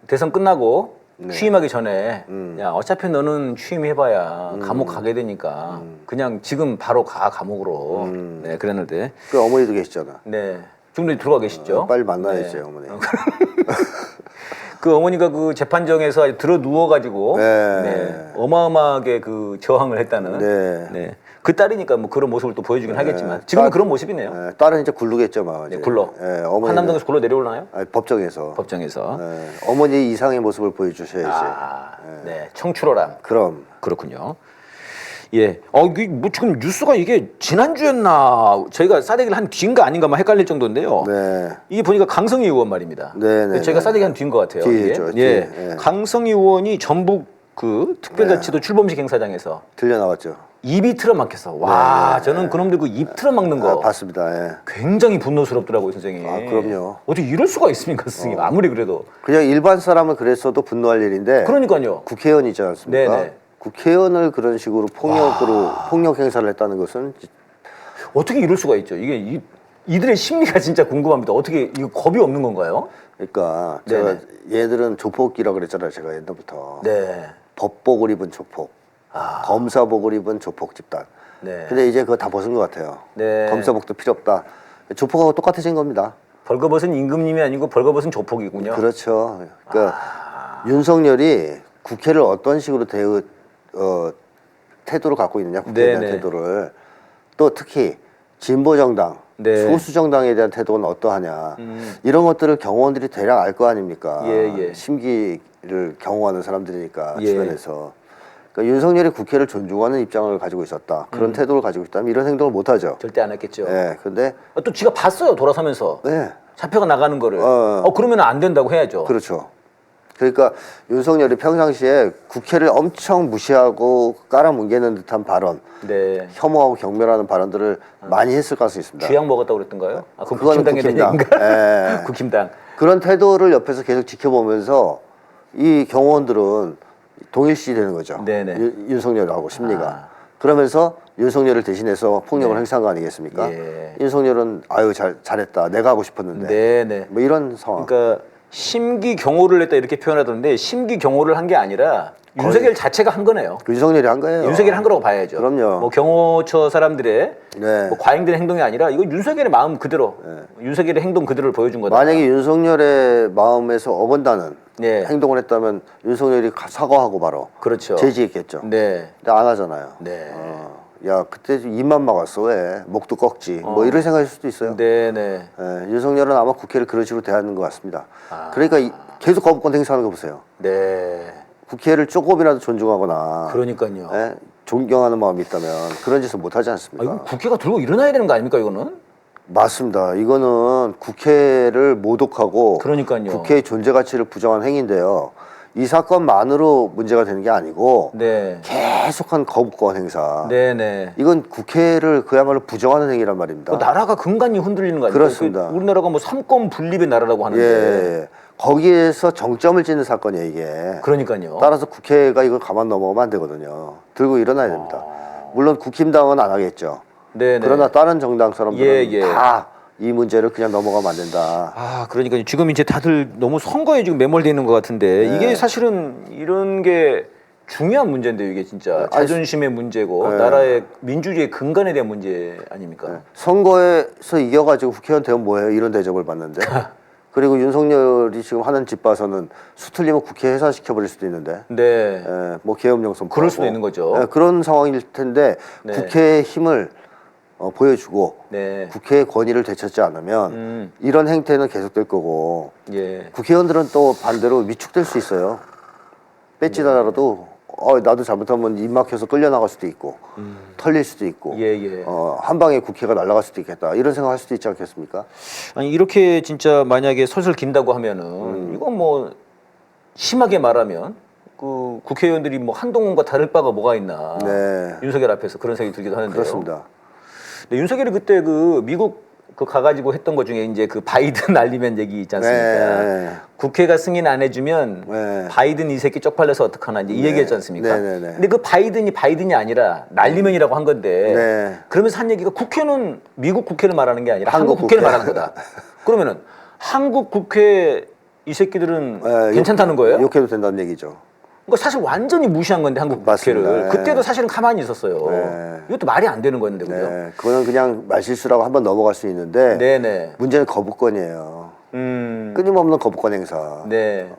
대선 끝나고 취임하기 전에 야 어차피 너는 취임해봐야 감옥 가게 되니까 그냥 지금 바로 가 감옥으로 그랬는데 그 어머니도 계시잖아. 지금도 들어가 계시죠. 빨리 만나야지 어머니. 그 어머니가 그 재판정에서 들어 누워가지고 어마어마하게 그 저항을 했다는 그 딸이니까 뭐 그런 모습을 또 보여주긴 하겠지만 지금은 그런 모습이네요. 딸은 이제 굴르겠죠, 막. 굴러. 한남동에서 굴러 내려오나요? 법정에서. 법정에서. 어머니 이상의 모습을 보여주셔야지. 청출어람. 그럼. 그렇군요. 예. 이게 뭐 지금 뉴스가 이게 지난주였나 저희가 싸대기를 한 뒤인가 아닌가만 헷갈릴 정도인데요. 네. 이게 보니까 강성희 의원 말입니다. 네. 저희가 싸대기 한 뒤인 것 같아요. 뒤죠. 예. 예. 강성희 의원이 전북 그 특별자치도 출범식 행사장에서 들려 나왔죠. 입이 틀어막혔어. 와, 저는 그놈들 그 입 틀어막는 거 봤습니다. 예. 굉장히 분노스럽더라고요, 선생님. 그럼요. 어떻게 이럴 수가 있습니까, 선생님? 아무리 그래도. 그냥 일반 사람은 그랬어도 분노할 일인데. 그러니까요. 국회의원이지 않습니까? 네네. 국회의원을 그런 식으로 폭력 행사를 했다는 것은 어떻게 이럴 수가 있죠? 이게 이들의 심리가 진짜 궁금합니다. 어떻게 이거 겁이 없는 건가요? 그러니까 제가 얘들은 조폭이라고 그랬잖아요. 제가 옛날부터. 네. 법복을 입은 조폭, 검사복을 입은 조폭 집단. 네. 근데 이제 그거 다 벗은 것 같아요. 네. 검사복도 필요 없다. 조폭하고 똑같아진 겁니다. 벌거벗은 임금님이 아니고 벌거벗은 조폭이군요. 그렇죠. 그러니까 윤석열이 국회를 어떤 식으로 태도를 갖고 있느냐, 국회에 대한 태도를, 또 특히 진보 정당, 소수 정당에 대한 태도는 어떠하냐, 이런 것들을 경호원들이 대략 알 거 아닙니까? 심기를 경호하는 사람들이니까 주변에서. 그러니까 윤석열이 국회를 존중하는 입장을 가지고 있었다. 그런 태도를 가지고 있다면 이런 행동을 못 하죠. 절대 안 했겠죠. 네, 근데 또 지가 봤어요, 돌아서면서. 네. 잡혀가 나가는 거를. 그러면 안 된다고 해야죠. 그렇죠. 그러니까 윤석열이 평상시에 국회를 엄청 무시하고 깔아뭉개는 듯한 발언, 혐오하고 경멸하는 발언들을 많이 했을 가능성이 있습니다. 쥐약 먹었다고 그랬던가요? 그건 그거는 국힘당에 대한 얘기인가? 국힘당. 그런 태도를 옆에서 계속 지켜보면서 이 경호원들은 동일시 되는 거죠. 윤석열하고 심리가. 그러면서 윤석열을 대신해서 폭력을 행사한 거 아니겠습니까? 윤석열은 아유 잘했다. 내가 하고 싶었는데. 뭐 이런 상황. 그러니까 심기 경호를 했다 이렇게 표현하던데 심기 경호를 한 게 아니라 윤석열 자체가 한 거네요. 윤석열이 한 거예요. 윤석열이 한 거라고 봐야죠. 그럼요. 뭐 경호처 사람들의 뭐 과잉된 행동이 아니라 이거 윤석열의 마음 그대로, 윤석열의 행동 그대로를 보여준 거다. 만약에 윤석열의 마음에서 어긋나는 행동을 했다면 윤석열이 사과하고 바로 제지했겠죠. 근데 안 하잖아요. 야 그때 입만 막았어 왜 목도 꺾지 뭐 이런 생각일 수도 있어요. 윤석열은 아마 국회를 그런 식으로 대하는 것 같습니다. 그러니까 계속 거부권 행사하는 거 보세요. 국회를 조금이라도 존중하거나 그러니까요. 존경하는 마음이 있다면 그런 짓을 못하지 않습니까? 이거 국회가 들고 일어나야 되는 거 아닙니까 이거는? 맞습니다. 이거는 국회를 모독하고 국회의 존재 가치를 부정한 행위인데요. 이 사건만으로 문제가 되는 게 아니고 계속한 거부권 행사. 이건 국회를 그야말로 부정하는 행위란 말입니다. 나라가 근간이 흔들리는 거 아닙니까? 그렇습니다. 우리나라가 뭐 삼권 분립의 나라라고 하는데 거기에서 정점을 찍는 사건이에요 이게. 그러니까요. 따라서 국회가 이걸 가만 넘어가면 안 되거든요. 들고 일어나야 됩니다. 물론 국힘당은 안 하겠죠. 그러나 다른 정당 사람들은 다 이 문제를 그냥 넘어가면 안 된다. 그러니까 지금 이제 다들 너무 선거에 지금 매몰되어 있는 것 같은데 이게 사실은 이런 게 중요한 문제인데요. 이게 진짜 자존심의 문제고 나라의 민주주의의 근간에 대한 문제 아닙니까? 선거에서 이겨가지고 국회의원 되면 뭐해요? 이런 대접을 받는데. 그리고 윤석열이 지금 하는 집 봐서는 수틀리면 국회 해산시켜버릴 수도 있는데. 뭐 계엄령 선포하고. 그럴 수도 있는 거죠. 그런 상황일 텐데 국회의 힘을 보여주고 국회의 권위를 되찾지 않으면 이런 행태는 계속될 거고 국회의원들은 또 반대로 위축될 수 있어요. 뺏지더라도 나도 잘못하면 입 막혀서 끌려나갈 수도 있고 털릴 수도 있고 한 방에 국회가 날아갈 수도 있겠다 이런 생각할 수도 있지 않겠습니까? 아니 이렇게 진짜 만약에 설설 긴다고 하면은 이건 뭐 심하게 말하면 그 국회의원들이 뭐 한동훈과 다를 바가 뭐가 있나 윤석열 앞에서 그런 생각이 들기도 하는데요. 그렇습니다. 근데 윤석열이 그때 그 미국 그 가가지고 했던 것 중에 이제 그 바이든 날리면 얘기 있지 않습니까? 국회가 승인 안 해주면 바이든 이 새끼 쪽팔려서 어떡하나 이제 이 얘기했지 않습니까? 근데 그 바이든이 아니라 날리면이라고 한 건데 그러면서 한 얘기가 국회는 미국 국회를 말하는 게 아니라 한국 국회를 말하는 거다. 그러면은 한국 국회 이 새끼들은 괜찮다는 거예요? 욕해도 된다는 얘기죠. 그러니까 사실 완전히 무시한 건데 한국 국회를 그때도 사실은 가만히 있었어요. 이것도 말이 안 되는 건데 그죠? 그거는 그냥 말실수라고 한번 넘어갈 수 있는데 문제는 거부권이에요. 끊임없는 거부권 행사.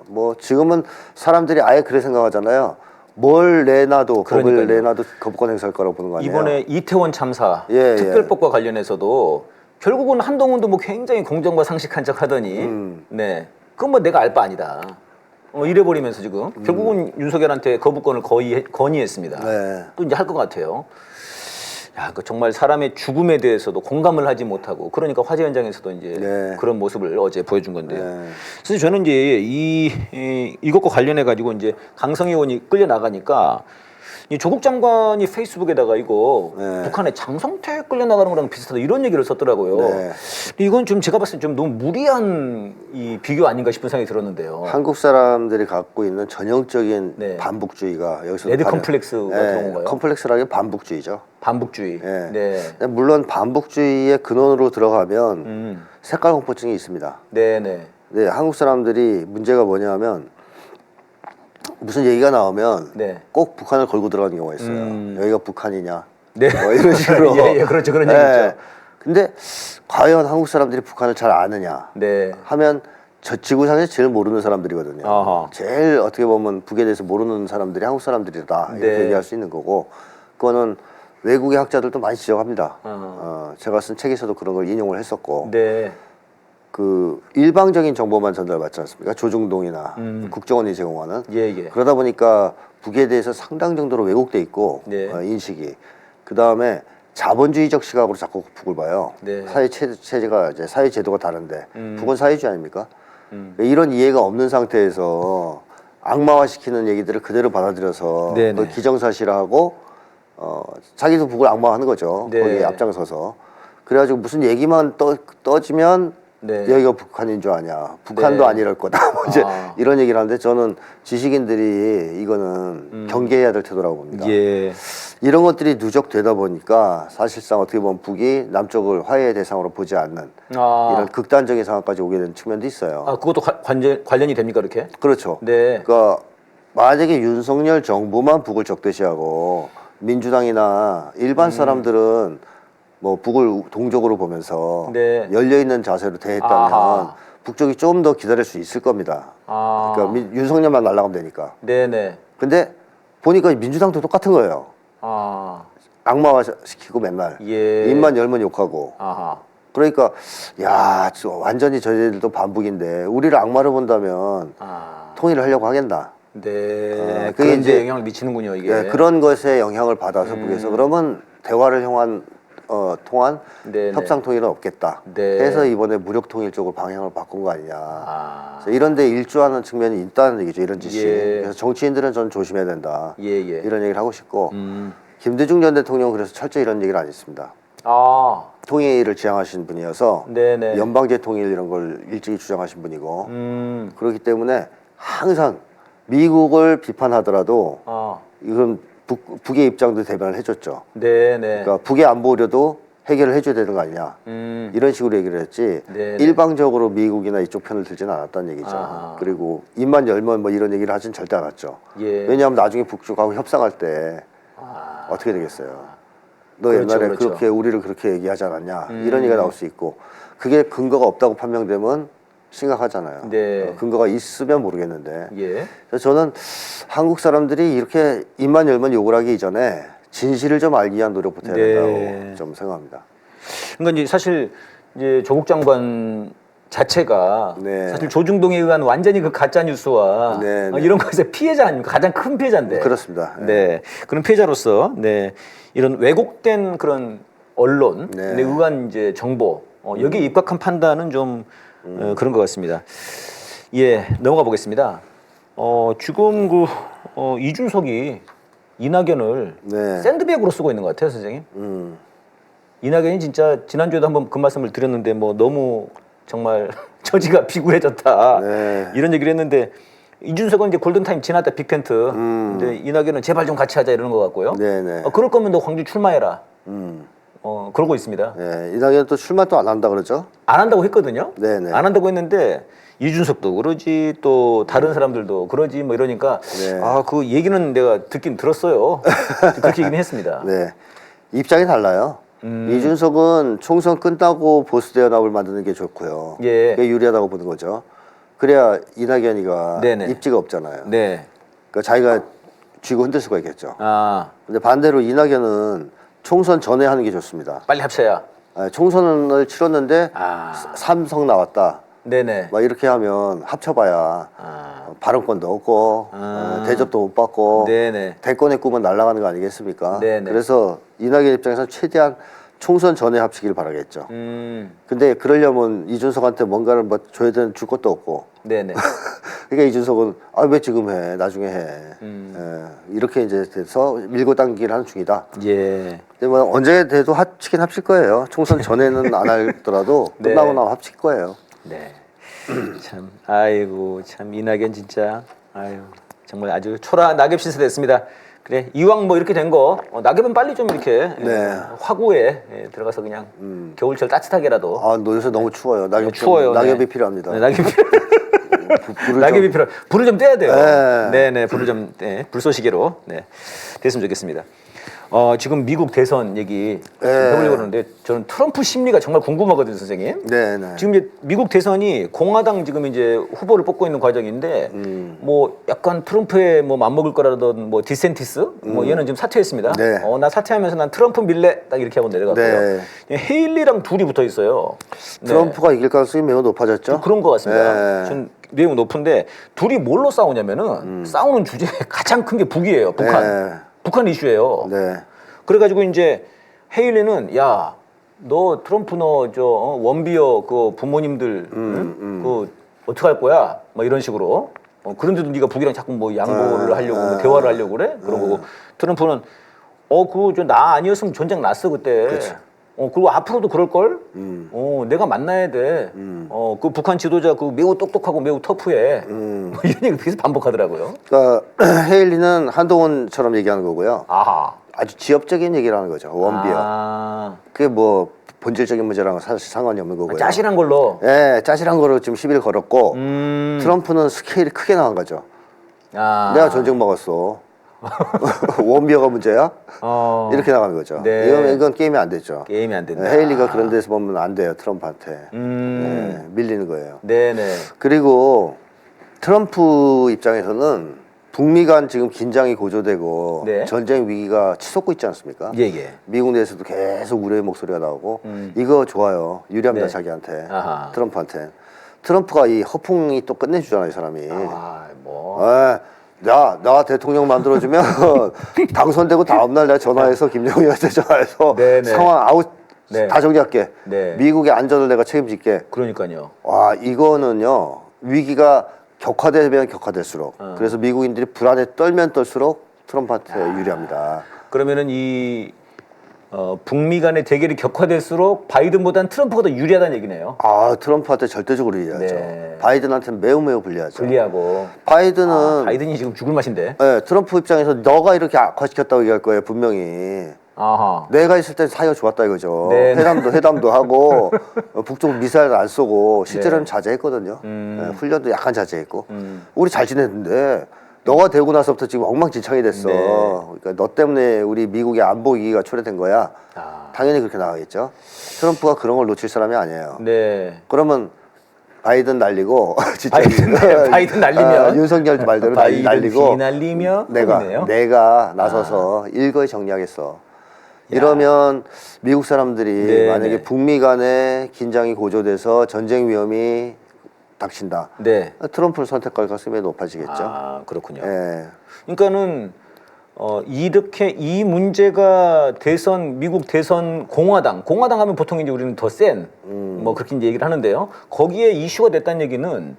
뭐 지금은 사람들이 아예 그래 생각하잖아요. 뭘 내놔도 법을 내놔도 거부권 행사할 거라고 보는 거 아니에요? 이번에 이태원 참사 특별법과 관련해서도 결국은 한동훈도 뭐 굉장히 공정과 상식한 척 하더니 그건 뭐 내가 알 바 아니다. 이래버리면서 지금 결국은 윤석열한테 거부권을 건의했습니다. 네. 또 이제 할 것 같아요. 야, 그 정말 사람의 죽음에 대해서도 공감을 하지 못하고 그러니까 화재 현장에서도 이제 네. 그런 모습을 어제 보여준 건데요. 네. 그래서 저는 이제 이것과 관련해 가지고 이제 강성 의원이 끌려 나가니까 이 조국 장관이 페이스북에다가 이거 네. 북한의 장성태 끌려 나가는 거랑 비슷하다 이런 얘기를 썼더라고요. 네. 근데 이건 좀 제가 봤을 때 좀 너무 무리한 이 비교 아닌가 싶은 생각이 들었는데요. 한국 사람들이 갖고 있는 전형적인 네. 반북주의가 여기서 레드 컴플렉스가 그런 건가요? 컴플렉스라기 반북주의죠. 반북주의. 네. 네. 물론 반북주의의 근원으로 들어가면 색깔 공포증이 있습니다. 네네. 네, 한국 사람들이 문제가 뭐냐면 무슨 얘기가 나오면 네. 꼭 북한을 걸고 들어가는 경우가 있어요. 여기가 북한이냐? 네. 뭐 이런 식으로. 예, 그렇죠. 그런 얘기 있죠. 근데 과연 한국 사람들이 북한을 잘 아느냐? 네. 하면 저 지구상에서 제일 모르는 사람들이거든요. 아하. 제일 어떻게 보면 북에 대해서 모르는 사람들이 한국 사람들이다 이렇게 네. 얘기할 수 있는 거고, 그거는 외국의 학자들도 많이 지적합니다. 제가 쓴 책에서도 그런 걸 인용을 했었고, 네. 그 일방적인 정보만 전달받지 않습니까? 조중동이나 국정원이 제공하는. 예. 그러다 보니까 북에 대해서 상당 정도로 왜곡돼 있고 네. 인식이. 그 다음에 자본주의적 시각으로 자꾸 북을 봐요. 네. 사회 체제가 이제 사회 제도가 다른데 북은 사회주의 아닙니까? 이런 이해가 없는 상태에서 악마화시키는 얘기들을 그대로 받아들여서 네네. 그걸 기정사실화하고 자기도 북을 악마화하는 거죠. 네. 거기에 앞장서서. 그래가지고 무슨 얘기만 떠지면 네. 여기가 북한인 줄 아냐, 북한도 네. 아니랄 거다, 뭐 이제 아. 이런 얘기를 하는데 저는 지식인들이 이거는 경계해야 될 태도라고 봅니다. 예. 이런 것들이 누적되다 보니까 사실상 어떻게 보면 북이 남쪽을 화해의 대상으로 보지 않는 이런 극단적인 상황까지 오게 된 측면도 있어요. 아, 그것도 관련이 됩니까, 이렇게? 그렇죠. 네. 그러니까 만약에 윤석열 정부만 북을 적대시하고 민주당이나 일반 사람들은 뭐 북을 동족으로 보면서 네. 열려 있는 자세로 대했다면 아하. 북쪽이 좀 더 기다릴 수 있을 겁니다. 그러니까 윤석열만 날아가면 되니까. 네네. 근데 보니까 민주당도 똑같은 거예요. 악마화 시키고 맨날 예. 입만 열면 욕하고. 아하. 그러니까 야, 완전히 저희들도 반북인데 우리를 악마로 본다면 통일을 하려고 하겠나? 네. 그게 그게 이제 이제 영향을 미치는군요, 이게. 네, 그런 것에 영향을 받아서 북에서 그러면 대화를 통한 네네. 협상 통일은 없겠다. 네. 해서 이번에 무력 통일 쪽으로 방향을 바꾼 거 아니냐. 그래서 이런데 일조하는 측면이 있다는 얘기죠. 이런 짓이. 예. 그래서 정치인들은 전 조심해야 된다. 예. 이런 얘기를 하고 싶고 김대중 전 대통령은 그래서 철저히 이런 얘기를 안 했습니다. 통일을 지향하신 분이어서 네네. 연방제 통일 이런 걸 일찍이 주장하신 분이고 그렇기 때문에 항상 미국을 비판하더라도 이건 북의 입장도 대변을 해줬죠. 네네. 그러니까 북의 안보 우려도 해결을 해줘야 되는 거 아니냐 이런 식으로 얘기를 했지 네네. 일방적으로 미국이나 이쪽 편을 들지는 않았다는 얘기죠. 아하. 그리고 입만 열면 뭐 이런 얘기를 하진 절대 않았죠. 예. 왜냐하면 나중에 북쪽하고 협상할 때 어떻게 되겠어요. 너 그렇죠, 옛날에 그렇죠. 그렇게 우리를 그렇게 얘기하지 않았냐 이런 얘기가 나올 수 있고 그게 근거가 없다고 판명되면 심각하잖아요. 네. 근거가 있으면 모르겠는데 예. 그래서 저는 한국 사람들이 이렇게 입만 열면 욕을 하기 이전에 진실을 좀 알기 위한 노력부터 해야 네. 된다고 좀 생각합니다. 그러니까 이제 사실 이제 조국 장관 자체가 네. 사실 조중동에 의한 완전히 그 가짜 뉴스와 네, 네. 이런 것에서 피해자 아닙니까? 가장 큰 피해자인데. 그렇습니다. 네. 그런 피해자로서 이런 왜곡된 그런 언론에 네. 의한 이제 정보 여기에 입각한 판단은 좀 그런 것 같습니다. 예, 넘어가 보겠습니다. 지금 이준석이 이낙연을 네. 샌드백으로 쓰고 있는 것 같아요, 선생님. 이낙연이 진짜 지난주에도 한번 그 말씀을 드렸는데 뭐 너무 정말 처지가 비굴해졌다 네. 이런 얘기를 했는데 이준석은 이제 골든타임 지났다 빅텐트 근데 이낙연은 제발 좀 같이 하자 이러는 것 같고요. 네네. 그럴 거면 너 광주 출마해라. 그러고 있습니다. 네. 이낙연 또 출마 또 안 한다 그러죠? 안 한다고 했거든요. 네네. 안 한다고 했는데 이준석도 그러지 또 다른 사람들도 그러지 뭐 이러니까 네. 그 얘기는 내가 듣긴 들었어요. 그렇게 얘기는 했습니다. 네. 입장이 달라요. 이준석은 총선 끝나고 보수 대연합을 만드는 게 좋고요. 예. 그게 유리하다고 보는 거죠. 그래야 이낙연이가 네네. 입지가 없잖아요. 네. 그러니까 자기가 쥐고 흔들 수가 있겠죠. 아, 근데 반대로 이낙연은 총선 전에 하는 게 좋습니다. 빨리 합쳐야. 총선을 치렀는데 아. 삼성 나왔다. 네네. 막 이렇게 하면 합쳐봐야 발언권도 없고 대접도 못 받고 네네. 대권의 꿈은 날아가는 거 아니겠습니까? 네네. 그래서 이낙연 입장에서는 최대한 총선 전에 합치길 바라겠죠. 근데 그러려면 이준석한테 뭔가를 뭐 줘야 되는 줄 것도 없고. 네네. 그러니까 이준석은 왜 지금 해? 나중에 해. 이렇게 이제 돼서 밀고 당기기를 하는 중이다. 예. 근데 뭐 언제 돼도 합치긴 합칠 거예요. 총선 전에는 안 할더라도 네. 끝나고 나면 합칠 거예요. 네. 참, 아이고, 참 이낙연 진짜, 아유, 정말 아주 초라 낙엽 신세됐습니다. 그래, 이왕 뭐 이렇게 된 거, 낙엽은 빨리 좀 이렇게 네. 화구에 들어가서 그냥 겨울철 따뜻하게라도. 요새 너무 추워요. 낙엽 추워요. 낙엽이 네. 필요합니다. 네, 낙엽이 낙엽이 필요. 불을 좀 떼야 돼요. 네. 네네, 불을 좀 불쏘시개로 됐으면 좋겠습니다. 지금 미국 대선 얘기 좀 해보려고 그러는데 저는 트럼프 심리가 정말 궁금하거든요, 선생님. 네네. 지금 이제 미국 대선이 공화당 지금 이제 후보를 뽑고 있는 과정인데 뭐 약간 트럼프에 뭐 맞먹을 거라던 뭐 디센티스 뭐 얘는 지금 사퇴했습니다. 네. 나 사퇴하면서 난 트럼프 밀래 딱 이렇게 하고 내려갔고요. 네. 헤일리랑 둘이 붙어 있어요. 네. 트럼프가 이길 가능성이 매우 높아졌죠. 그런 것 같습니다. 네. 전 매우 높은데 둘이 뭘로 싸우냐면은 싸우는 주제 가장 큰 게 북이에요. 북한. 네. 북한 이슈예요. 네. 그래가지고 이제 헤일리는 야, 너 트럼프 너 저 원비어 그 부모님들 그 어떻게 할 거야? 막 이런 식으로. 그런데도 네가 북이랑 자꾸 뭐 양보를 하려고 뭐 대화를 하려고 그래? 그런 거고 트럼프는 그거 저 나 아니었으면 전쟁 났어 그때. 그치. 그리고 앞으로도 그럴 걸. 내가 만나야 돼. 그 북한 지도자 그 매우 똑똑하고 매우 터프해. 뭐 이런 얘기 계속 반복하더라고요. 그러니까 헤일리는 한동훈처럼 얘기하는 거고요. 아하. 아주 지엽적인 얘기를 하는 거죠. 원비어. 그게 뭐 본질적인 문제랑은 사실 상관이 없는 거고요. 짜실한 걸로. 네, 짜실한 거로 지금 시비를 걸었고 트럼프는 스케일이 크게 나간 거죠. 내가 전쟁 먹었어. 원비어가 문제야? 이렇게 나가는 거죠. 네. 이건 게임이 안 되죠. 게임이 안 된다. 헤일리가 그런 데서 보면 안 돼요. 트럼프한테. 밀리는 거예요. 네네. 그리고 트럼프 입장에서는 북미 간 지금 긴장이 고조되고 네. 전쟁 위기가 치솟고 있지 않습니까? 예예. 미국 내에서도 계속 우려의 목소리가 나오고 이거 좋아요. 유리합니다. 네. 자기한테. 아하. 트럼프한테. 트럼프가 이 허풍이 또 끝내주잖아요. 이 사람이. 뭐. 나 대통령 만들어주면 당선되고 다음날 내가 전화해서 김정일한테 전화해서 네네. 상황 아웃 네. 다 정리할게. 네. 미국의 안전을 내가 책임질게. 그러니까요. 와, 이거는요. 위기가 격화되면 격화될수록 그래서 미국인들이 불안에 떨면 떨수록 트럼프한테 유리합니다. 그러면은 이 북미 간의 대결이 격화될수록 바이든보다는 트럼프가 더 유리하다는 얘기네요. 트럼프한테 절대적으로 유리하죠. 네. 바이든한테는 매우 불리하죠. 불리하고. 바이든은 바이든이 지금 죽을 맛인데. 네, 트럼프 입장에서 너가 이렇게 악화시켰다고 얘기할 거예요. 분명히. 아하. 내가 있을 땐 사이가 좋았다 이거죠. 네. 회담도 하고 북쪽 미사일 안 쏘고 실제로는 자제했거든요. 네, 훈련도 약간 자제했고 우리 잘 지냈는데 너가 되고 나서부터 지금 엉망진창이 됐어. 네. 그러니까 너 때문에 우리 미국의 안보 위기가 초래된 거야. 당연히 그렇게 나가겠죠. 트럼프가 그런 걸 놓칠 사람이 아니에요. 네. 그러면 바이든 날리고 진짜 바이든 날리면 윤석열 말대로 날리고 날리며 내가 나서서 일거에 정리하겠어. 이러면 미국 사람들이 네, 만약에 네. 북미 간에 긴장이 고조돼서 전쟁 위험이 닥친다. 네. 트럼프를 선택할 가능성이 높아지겠죠. 그렇군요. 예. 그러니까는 이렇게 이 문제가 미국 대선 공화당 하면 보통 이제 우리는 더 센 뭐 그렇게 이제 얘기를 하는데요. 거기에 이슈가 됐다는 얘기는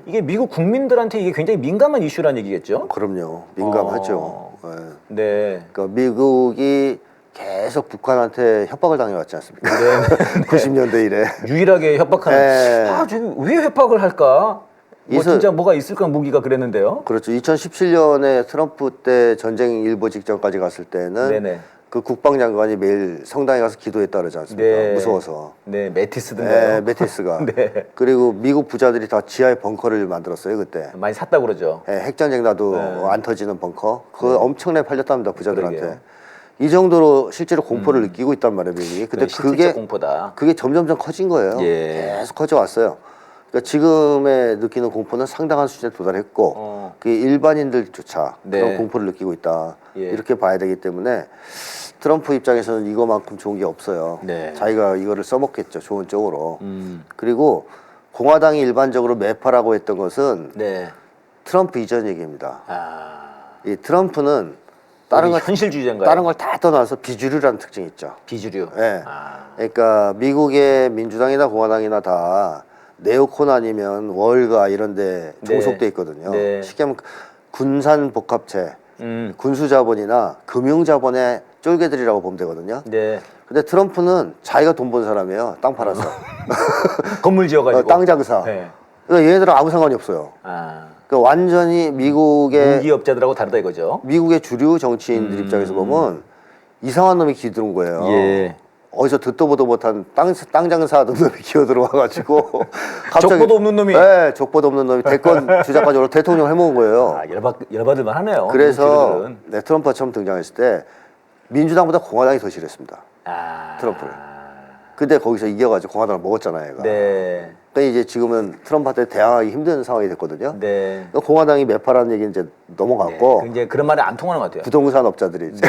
이게 미국 국민들한테 이게 굉장히 민감한 이슈라는 얘기겠죠. 그럼요. 민감하죠. 예. 네. 그러니까 미국이 계속 북한한테 협박을 당해왔지 않습니까? 네. 90년대 이래. 유일하게 협박하는. 네. 저기 왜 협박을 할까? 뭐 이서- 진짜 뭐가 있을까 무기가 그랬는데요. 그렇죠. 2017년에 트럼프 때 전쟁 일보 직전까지 갔을 때는 네네. 그 국방장관이 매일 성당에 가서 기도했다 그러지 않습니까? 네. 무서워서. 네, 메티스든가요. 메티스가. 네. 그리고 미국 부자들이 다 지하에 벙커를 만들었어요 그때. 많이 샀다 그러죠. 핵전쟁 나도 네. 안 터지는 벙커. 그거 엄청나게 팔렸답니다 부자들한테. 그러게요. 이 정도로 실제로 공포를 느끼고 있단 말이에요 미국이. 근데 실질적 공포다. 그게 점점점 커진 거예요. 예. 계속 커져왔어요. 그러니까 지금의 느끼는 공포는 상당한 수준에 도달했고 그게 일반인들조차 네. 그런 공포를 느끼고 있다. 예. 이렇게 봐야 되기 때문에 트럼프 입장에서는 이거만큼 좋은 게 없어요. 네. 자기가 이거를 써먹겠죠. 좋은 쪽으로. 그리고 공화당이 일반적으로 매파라고 했던 것은 네. 트럼프 이전 얘기입니다. 아. 이 트럼프는 다른 걸 현실주의자인가요? 다른 걸 다 떠나서 비주류라는 특징이 있죠. 비주류. 예. 아. 그러니까 미국의 민주당이나 공화당이나 다 네오콘 아니면 월가 이런데 종속돼 있거든요. 네. 쉽게 하면 군산 복합체, 음. 군수자본이나 금융자본의 쫄개들이라고 보면 되거든요. 네. 근데 트럼프는 자기가 돈 번 사람이에요. 땅 팔아서. 건물 지어가지고. 땅 장사. 네. 그러니까 얘네들은 아무 상관이 없어요. 아. 그러니까 완전히 무기업자들하고 다르다 이거죠. 미국의 주류 정치인들 입장에서 보면 이상한 놈이 기들은 거예요. 예. 어디서 듣도 보도 못한 땅 장사하던 놈이 기어 들어와가지고 갑자기 족보도 없는 놈이. 네, 족보도 없는 놈이 대권 주자까지 대통령 해먹은 거예요. 아, 열받을만 하네요. 그래서 네, 트럼프가 처음 등장했을 때 민주당보다 공화당이 더 싫었습니다. 아. 트럼프를. 근데 거기서 이겨가지고 공화당을 먹었잖아요, 얘가. 네. 그러니까 이제 지금은 트럼프한테 대항하기 힘든 상황이 됐거든요. 네. 그러니까 공화당이 매파라는 얘기는 이제 넘어갔고 네. 이제 그런 말이 안 통하는 것 같아요. 부동산 업자들이 이제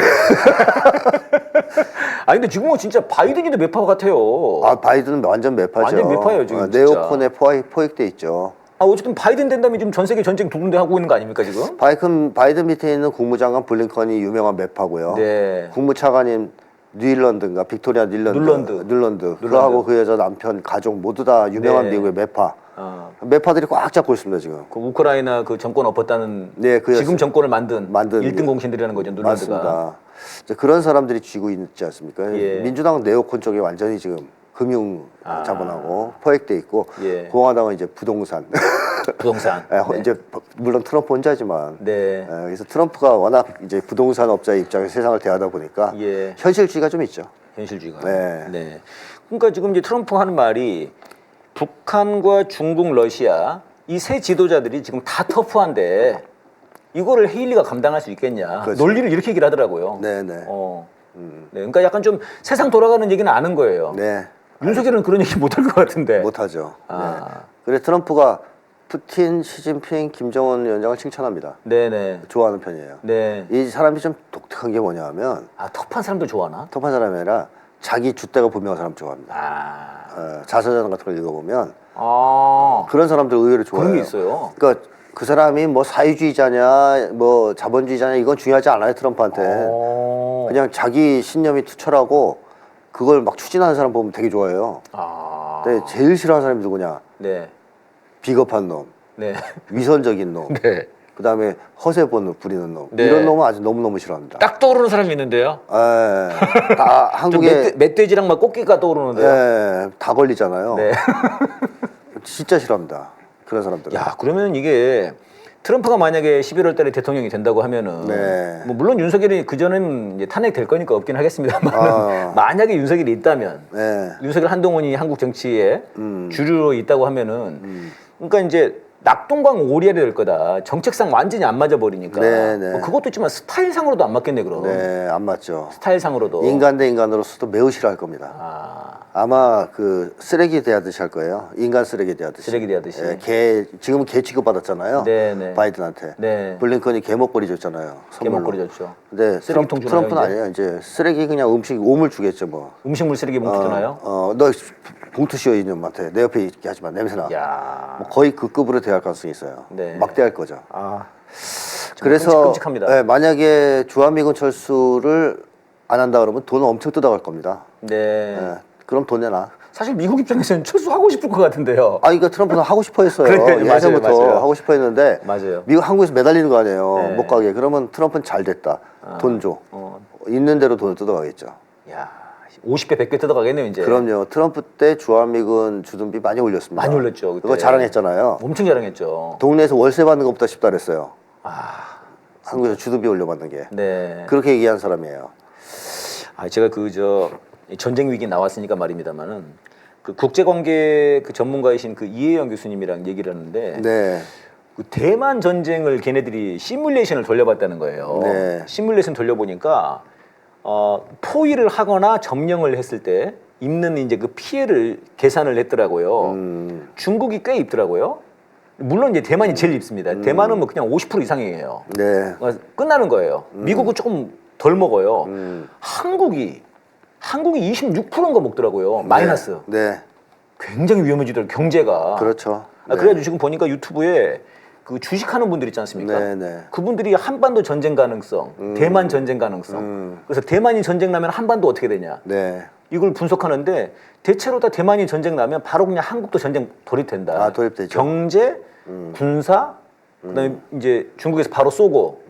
아 근데 지금은 진짜 바이든이도 매파 같아요. 아 바이든은 완전 매파죠. 완전 매파예요, 지금 진짜. 네오콘에 포획돼 있죠. 아 어쨌든 바이든 된 다음에 지금 전 세계 전쟁 두 군데 하고 있는 거 아닙니까 지금? 바이든 밑에 있는 국무장관 블링컨이 유명한 매파고요. 네. 국무차관인 뉴일런드인가 빅토리아 뉴런드 그하고 그 여자 남편 가족 모두 다 유명한 네. 미국의 매파. 어. 매파들이 꽉 잡고 있습니다 지금. 그 우크라이나 그 정권 엎었다는 네, 그 지금 정권을 만든 1등 예. 공신들이라는 거죠, 눌란드가. 맞습니다. 이제 그런 사람들이 쥐고 있지 않습니까? 예. 민주당은 네오콘 쪽에 완전히 지금 금융 자본하고 포획돼 있고 예. 공화당은 이제 부동산. 부동산. 네. 이제 물론 트럼프 혼자지만. 네. 그래서 트럼프가 워낙 이제 부동산 업자의 입장에서 세상을 대하다 보니까 예. 현실주의가 좀 있죠. 현실주의가. 네. 네. 그러니까 지금 이제 트럼프 하는 말이 북한과 중국, 러시아 이 세 지도자들이 지금 다 터프한데 이거를 헤일리가 감당할 수 있겠냐. 그렇죠. 논리를 이렇게 얘기를 하더라고요. 네네. 네. 그러니까 약간 좀 세상 돌아가는 얘기는 아는 거예요. 네. 윤석열은 그런 얘기 못 할 것 같은데. 못하죠. 아. 네. 그래 트럼프가 푸틴, 시진핑, 김정은 위원장을 칭찬합니다. 네네. 좋아하는 편이에요. 네. 이 사람이 좀 독특한 게 뭐냐면 아 터프한 사람들 좋아하나? 터프한 사람이 아니라 자기 줏대가 분명한 사람 좋아합니다. 아. 자서전 같은 걸 읽어보면 아. 그런 사람들 의외로 좋아해요. 그런 게 있어요. 그러니까 그 사람이 뭐 사회주의자냐 뭐 자본주의자냐 이건 중요하지 않아요 트럼프한테. 그냥 자기 신념이 투철하고 그걸 막 추진하는 사람 보면 되게 좋아해요. 아. 근데 제일 싫어하는 사람이 누구냐? 네. 비겁한 놈, 네. 위선적인 놈, 네. 그다음에 허세 부리는 놈. 네. 이런 놈은 아주 너무너무 싫어합니다. 딱 떠오르는 사람이 있는데요. 다 좀 한국에 멧돼지랑 막 꽃게가 떠오르는데요. 다 걸리잖아요. 네. 진짜 싫어합니다. 그런 사람들은. 야, 그러면 이게 트럼프가 만약에 11월 달에 대통령이 된다고 하면은 네. 뭐 물론 윤석열이 그전엔 이제 탄핵될 거니까 없긴 하겠습니다만 만약에 윤석열이 있다면 네. 윤석열 한동훈이 한국 정치에 주류로 있다고 하면은 그러니까 이제 낙동강 오리알이 될 거다. 정책상 완전히 안 맞아 버리니까. 네, 네. 뭐 그것도 있지만 스타일상으로도 안 맞겠네 그럼. 네, 안 맞죠. 스타일상으로도. 인간 대 인간으로서도 매우 싫어할 겁니다. 아, 아마 그 쓰레기 대하듯이 할 거예요. 인간 쓰레기 대하듯이. 쓰레기 대하듯이. 지금은 개 취급 받았잖아요. 네, 네. 바이든한테. 네. 블링컨이 개 먹거리 줬잖아요. 선물로. 개먹거리 줬죠. 근데 쓰레기통 주나요, 트럼프는 이제? 아니에요. 이제 쓰레기 그냥 음식 오물 주겠죠 뭐. 음식물 쓰레기 봉투 주나요? 너 봉투 씌워 이놈한테 내 옆에 있게 하지 마. 냄새나. 야. 뭐 거의 그 급으로 대할 가능성이 있어요. 네. 막대할 거죠. 아. 그래서 끔찍합니다. 네, 만약에 주한미군 철수를 안 한다 그러면 돈을 엄청 뜯어갈 겁니다. 네. 네, 그럼 돈 내놔. 사실 미국 입장에서는 철수하고 싶을 것 같은데요. 그러니까 트럼프는 하고 싶어 했어요. 그러니까요. 예전부터 맞아요. 하고 싶어 했는데 맞아요. 미국 한국에서 매달리는 거 아니에요. 네. 못 가게. 그러면 트럼프는 잘 됐다. 돈 줘. 어. 있는 대로 돈을 뜯어가겠죠. 야, 50배 100배 뜯어가겠네요 이제. 그럼요. 트럼프 때 주한미군 주둔비 많이 올렸습니다. 많이 올렸죠. 그때. 그거 자랑했잖아요. 엄청 자랑했죠. 동네에서 월세 받는 것보다 쉽다 그랬어요. 아, 한국에서 주둔비 올려받는 게. 네. 그렇게 얘기한 사람이에요. 아, 제가 전쟁 위기 나왔으니까 말입니다만은 그 국제관계 그 전문가이신 그 이혜영 교수님이랑 얘기를 하는데 네. 그 대만 전쟁을 걔네들이 시뮬레이션을 돌려봤다는 거예요. 네. 시뮬레이션 돌려보니까 포위를 하거나 점령을 했을 때 입는 이제 그 피해를 계산을 했더라고요. 중국이 꽤 입더라고요. 물론 이제 대만이 제일 입습니다. 대만은 뭐 그냥 50% 이상이에요. 네. 끝나는 거예요. 미국은 조금 덜 먹어요. 한국이 26%인가 먹더라고요. 마이너스. 네. 굉장히 위험해지더라고요. 경제가. 그렇죠. 그래가지고 지금 보니까 유튜브에 그 주식하는 분들 있지 않습니까? 네네. 그분들이 한반도 전쟁 가능성, 대만 전쟁 가능성. 그래서 대만이 전쟁 나면 한반도 어떻게 되냐? 네. 이걸 분석하는데 대체로 다 대만이 전쟁 나면 바로 그냥 한국도 전쟁 돌입된다. 아, 돌입되죠. 경제, 군사, 그다음에 이제 중국에서 바로 쏘고.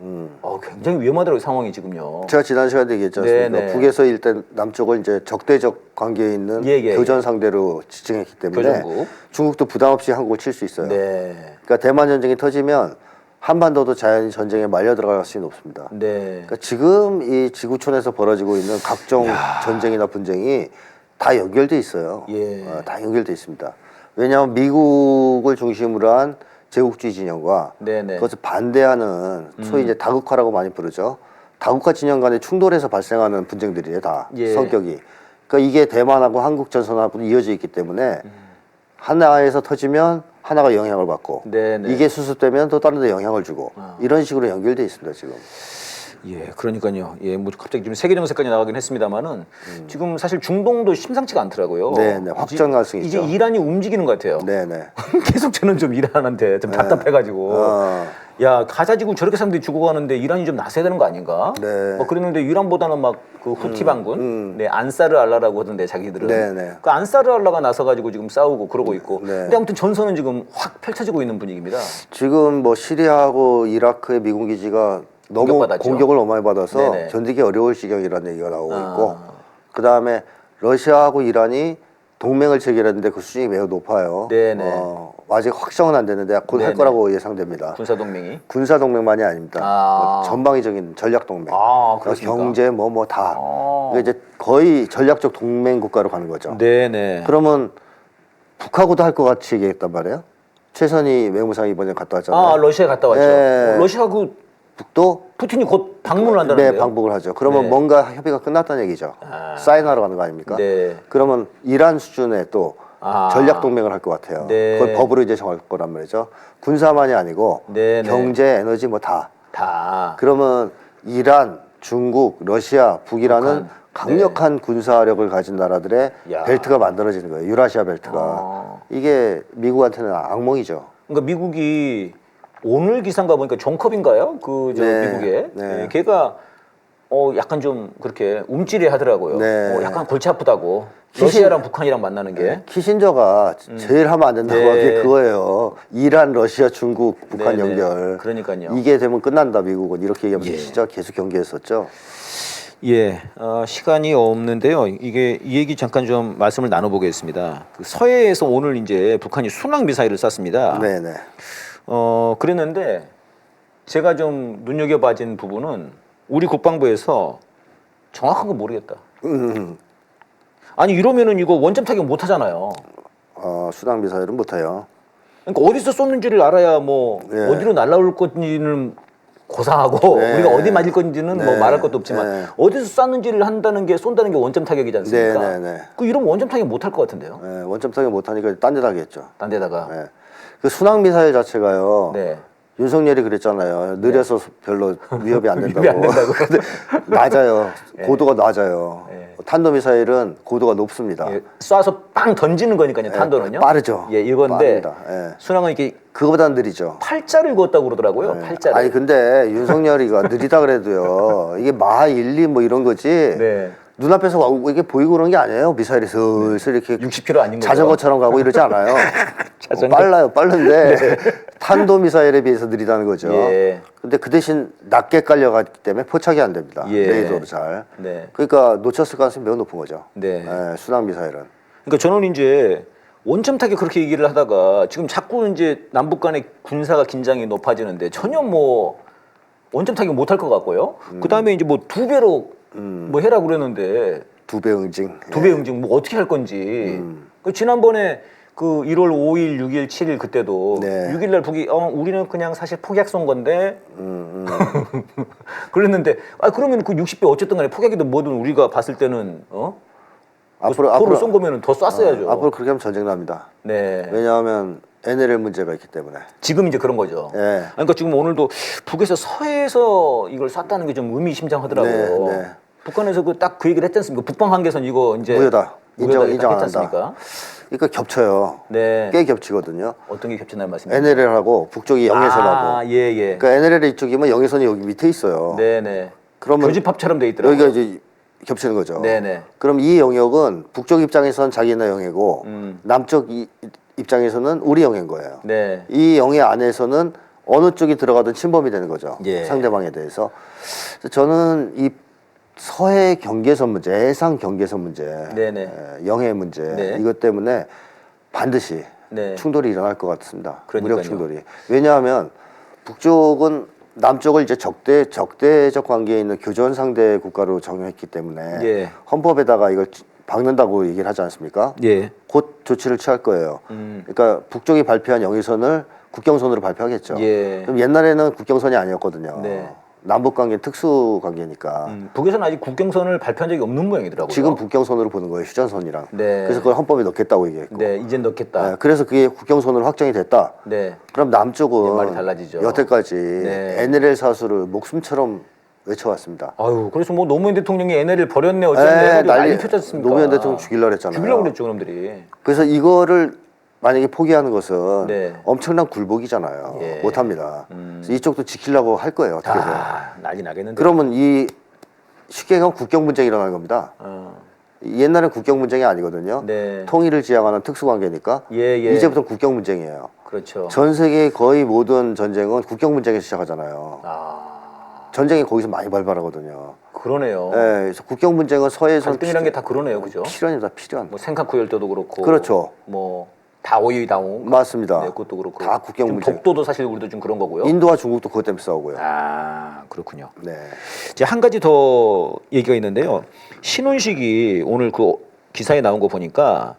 굉장히 위험하더라고요 상황이 지금요. 제가 지난 시간에 얘기했지 않습니까? 네네. 북에서 일단 남쪽을 이제 적대적 관계에 있는 교전 상대로 지칭했기 때문에 교전국. 중국도 부담 없이 한국을 칠 수 있어요. 네. 그러니까 대만 전쟁이 터지면 한반도도 자연히 전쟁에 말려 들어갈 가능성이 높습니다. 네. 그러니까 지금 이 지구촌에서 벌어지고 있는 각종 전쟁이나 분쟁이 다 연결돼 있어요. 예. 다 연결돼 있습니다. 왜냐하면 미국을 중심으로 한 제국주의 진영과 네네. 그것을 반대하는 소위 이제 다국화라고 많이 부르죠. 다국화 진영 간의 충돌에서 발생하는 분쟁들이에요, 다 성격이. 그러니까 이게 대만하고 한국 전선하고 이어져 있기 때문에 하나에서 터지면 하나가 영향을 받고 네네. 이게 수습되면 또 다른 데 영향을 주고 이런 식으로 연결돼 있습니다, 지금. 예, 그러니까요. 예, 뭐 갑자기 지금 세계 정세까지 나가긴 했습니다만은 지금 사실 중동도 심상치가 않더라고요. 네네, 확정 가능성이 이제 있죠. 이란이 움직이는 것 같아요. 네네. 계속 저는 좀 이란한테 좀 답답해가지고. 야, 가자지구 저렇게 사람들이 죽어가는데 이란이 좀 나서야 되는 거 아닌가? 네. 뭐 그랬는데 이란보다는 막 그 후티 반군, 네, 안사르 알라라고 하던데 자기들은. 네네. 그 안사르 알라가 나서가지고 지금 싸우고 그러고 있고. 네. 근데 아무튼 전선은 지금 확 펼쳐지고 있는 분위기입니다. 지금 뭐 시리아하고 이라크의 미군 기지가 너무 공격받았죠. 공격을 너무 많이 받아서 네네. 견디기 어려울 지경이라는 얘기가 나오고 있고, 그 다음에 러시아하고 이란이 동맹을 체결했는데 그 수준이 매우 높아요. 네네. 아직 확정은 안 됐는데 곧 할 네네. 거라고 예상됩니다. 군사 동맹이. 군사 동맹만이 아닙니다. 아. 전방위적인 전략 동맹, 그렇습니까? 경제 뭐 다. 그러니까 이제 거의 전략적 동맹 국가로 가는 거죠. 네네. 그러면 북하고도 할 것 같이 얘기했단 말이에요. 최선희 외무상이 이번에 갔다 왔잖아요. 러시아에 갔다 왔죠. 예. 러시아 그 북도 푸틴이 곧 방문을 한다는데요. 네, 방북을 하죠. 그러면 네. 뭔가 협의가 끝났다는 얘기죠. 사인하러 가는 거 아닙니까? 네. 그러면 이란 수준의 또 전략 동맹을 할 것 같아요. 네. 그걸 법으로 이제 정할 거란 말이죠. 군사만이 아니고 네, 네. 경제, 에너지 뭐 다. 다. 그러면 이란, 중국, 러시아, 북이라는 북한. 강력한 군사력을 가진 나라들의 야. 벨트가 만들어지는 거예요. 유라시아 벨트가. 이게 미국한테는 악몽이죠. 그러니까 미국이 오늘 기사인가 보니까 존 컵인가요? 그 저 네. 미국에. 네. 걔가 약간 좀 그렇게 움찔해 하더라고요. 네. 약간 골치 아프다고. 러시아랑 북한이랑 만나는 게. 키신저가 제일 하면 안 된다고 한 게 네. 그거예요. 이란, 러시아, 중국, 북한 네, 네. 연결. 그러니까요. 이게 되면 끝난다 미국은 이렇게 얘기하면서 예. 진짜 계속 경계했었죠. 예, 시간이 없는데요. 이게 이 얘기 잠깐 좀 말씀을 나눠보겠습니다. 그 서해에서 오늘 이제 북한이 순항 미사일을 쐈습니다. 네네. 그랬는데 제가 좀 눈여겨봐진 부분은 우리 국방부에서 정확한 거 모르겠다. 아니 이러면은 이거 원점 타격 못 하잖아요. 수당 미사일은 못해요. 그러니까 어디서 쏜는지를 알아야 뭐 예. 어디로 날아올 건지는 고사하고 네. 우리가 어디 맞을 건지는 뭐 네. 말할 것도 없지만 네. 어디서 쐈는지를 한다는 게 쏜다는 게 원점 타격이지 않습니까? 네, 네, 네. 그 이러면 원점 타격 못 할 것 같은데요. 네, 원점 타격 못하니까 딴 데다 하겠죠. 딴 데다가. 네. 그 순항 미사일 자체가요. 네. 윤석열이 그랬잖아요. 느려서 별로 위협이 안 된다고. 위협이 안 된다고. 근데 낮아요. 고도가 낮아요. 네. 탄도 미사일은 고도가 높습니다. 예, 쏴서 빵 던지는 거니까요. 탄도는요. 빠르죠. 예, 이건데 빠릅니다. 예. 순항은 이렇게 그거보다는 느리죠. 팔자를 그었다고 그러더라고요. 네. 팔자를. 아니 근데 윤석열이가 느리다 그래도요. 이게 마하 1, 2 뭐 이런 거지. 네. 눈앞에서 이게 보이고 그런 게 아니에요. 미사일이 슬슬 이렇게 60km 아닌 거죠. 자전거처럼 가고 이러지 않아요. 자전거. 빨라요. 빠른데 탄도 미사일에 비해서 느리다는 거죠. 예. 근데 그 대신 낮게 깔려갔기 때문에 포착이 안 됩니다. 예. 레이더로 잘. 네. 그러니까 놓쳤을 가능성이 매우 높은 거죠. 네. 순항 미사일은. 그러니까 저는 이제 원점 타격 그렇게 얘기를 하다가 지금 자꾸 이제 남북 간의 군사가 긴장이 높아지는데 전혀 뭐 원점 타격 못 할 것 같고요. 그다음에 이제 뭐 두 배로 뭐 해라 그랬는데 2배 응징. 두 배 응징 뭐 어떻게 할 건지. 그 지난번에 그 1월 5일, 6일, 7일 그때도 네. 6일 날 북이 우리는 그냥 사실 폭약 쏜 건데 그랬는데 그러면 그 60배 어쨌든 간에 폭약이든 뭐든 우리가 봤을 때는 앞으로 쏜 거면은 더 쐈어야죠. 앞으로 그렇게 하면 전쟁 납니다. 네. 왜냐하면 NLL 문제가 있기 때문에. 지금 이제 그런 거죠. 예. 그러니까 지금 오늘도 북에서 서해에서 이걸 쐈다는 게 좀 의미심장하더라고요. 네, 네. 북한에서 그 딱 그 얘기를 했지 않습니까? 북방 한계선 이거 이제 무효다. 인정 안 한다. 했습니까? 그러니까 겹쳐요. 네. 꽤 겹치거든요. 어떤 게 겹치나요 말씀이세요? NLL하고 북쪽이 영해선하고. 예, 예. 그러니까 NLL 이쪽이면 영해선이 여기 밑에 있어요. 네네. 그러면 교집합처럼 돼 있더라고요. 여기가 이제 겹치는 거죠. 네네. 그럼 이 영역은 북쪽 입장에서는 자기네 영해고 남쪽 입장에서는 우리 영해인 거예요. 네. 이 영해 안에서는 어느 쪽이 들어가든 침범이 되는 거죠. 예. 상대방에 대해서. 그래서 저는 이 서해 경계선 문제, 해상 경계선 문제, 네네. 영해 문제 네. 이것 때문에 반드시 네. 충돌이 일어날 것 같습니다. 그러니까요. 무력 충돌이. 왜냐하면 북쪽은 남쪽을 이제 적대적 관계에 있는 교전 상대 국가로 정했기 때문에 예. 헌법에다가 이걸 박는다고 얘기를 하지 않습니까? 예. 곧 조치를 취할 거예요. 그러니까 북쪽이 발표한 영해선을 국경선으로 발표하겠죠. 예. 그럼 옛날에는 국경선이 아니었거든요. 네. 남북 관계는 특수 관계니까. 북에서는 아직 국경선을 발표한 적이 없는 모양이더라고요. 지금 국경선으로 보는 거예요. 휴전선이랑. 네. 그래서 그걸 헌법에 넣겠다고 얘기했고. 네, 이젠 넣겠다. 네, 그래서 그게 국경선으로 확정이 됐다. 네. 그럼 남쪽은 말이 달라지죠. 여태까지 네. NLL 사수를 목숨처럼 외쳐왔습니다. 아유, 그래서 뭐 노무현 대통령이 NL을 버렸네 어쩌네 난리 폈잖습니까? 노무현 대통령 죽이려고 했잖아요. 죽이려고 그랬죠, 그놈들이. 그래서 이거를 만약에 포기하는 것은 네. 엄청난 굴복이잖아요. 예. 못합니다. 그래서 이쪽도 지키려고 할 거예요. 어떻게든. 난리 나겠는데. 그러면 이 쉽게 얘기하면 국경 분쟁이 일어나는 겁니다. 옛날엔 국경 분쟁이 아니거든요. 네. 통일을 지향하는 특수관계니까 예, 예. 이제부터 국경 분쟁이에요. 그렇죠. 전 세계 거의 모든 전쟁은 국경 분쟁에서 시작하잖아요. 전쟁이 거기서 많이 발발하거든요. 그러네요. 네, 그래서 국경 분쟁은 서해에서 갈등이란 게 다 그러네요, 그죠? 필연이다, 필연. 뭐 생카쿠 열도도 그렇고. 그렇죠. 뭐 다오이 다오. 맞습니다. 네, 그것도 그렇고. 다 국경 지금 문제. 독도도 사실 우리도 좀 그런 거고요. 인도와 중국도 그것 때문에 싸우고요. 그렇군요. 네. 이제 한 가지 더 얘기가 있는데요. 신혼식이 오늘 그 기사에 나온 거 보니까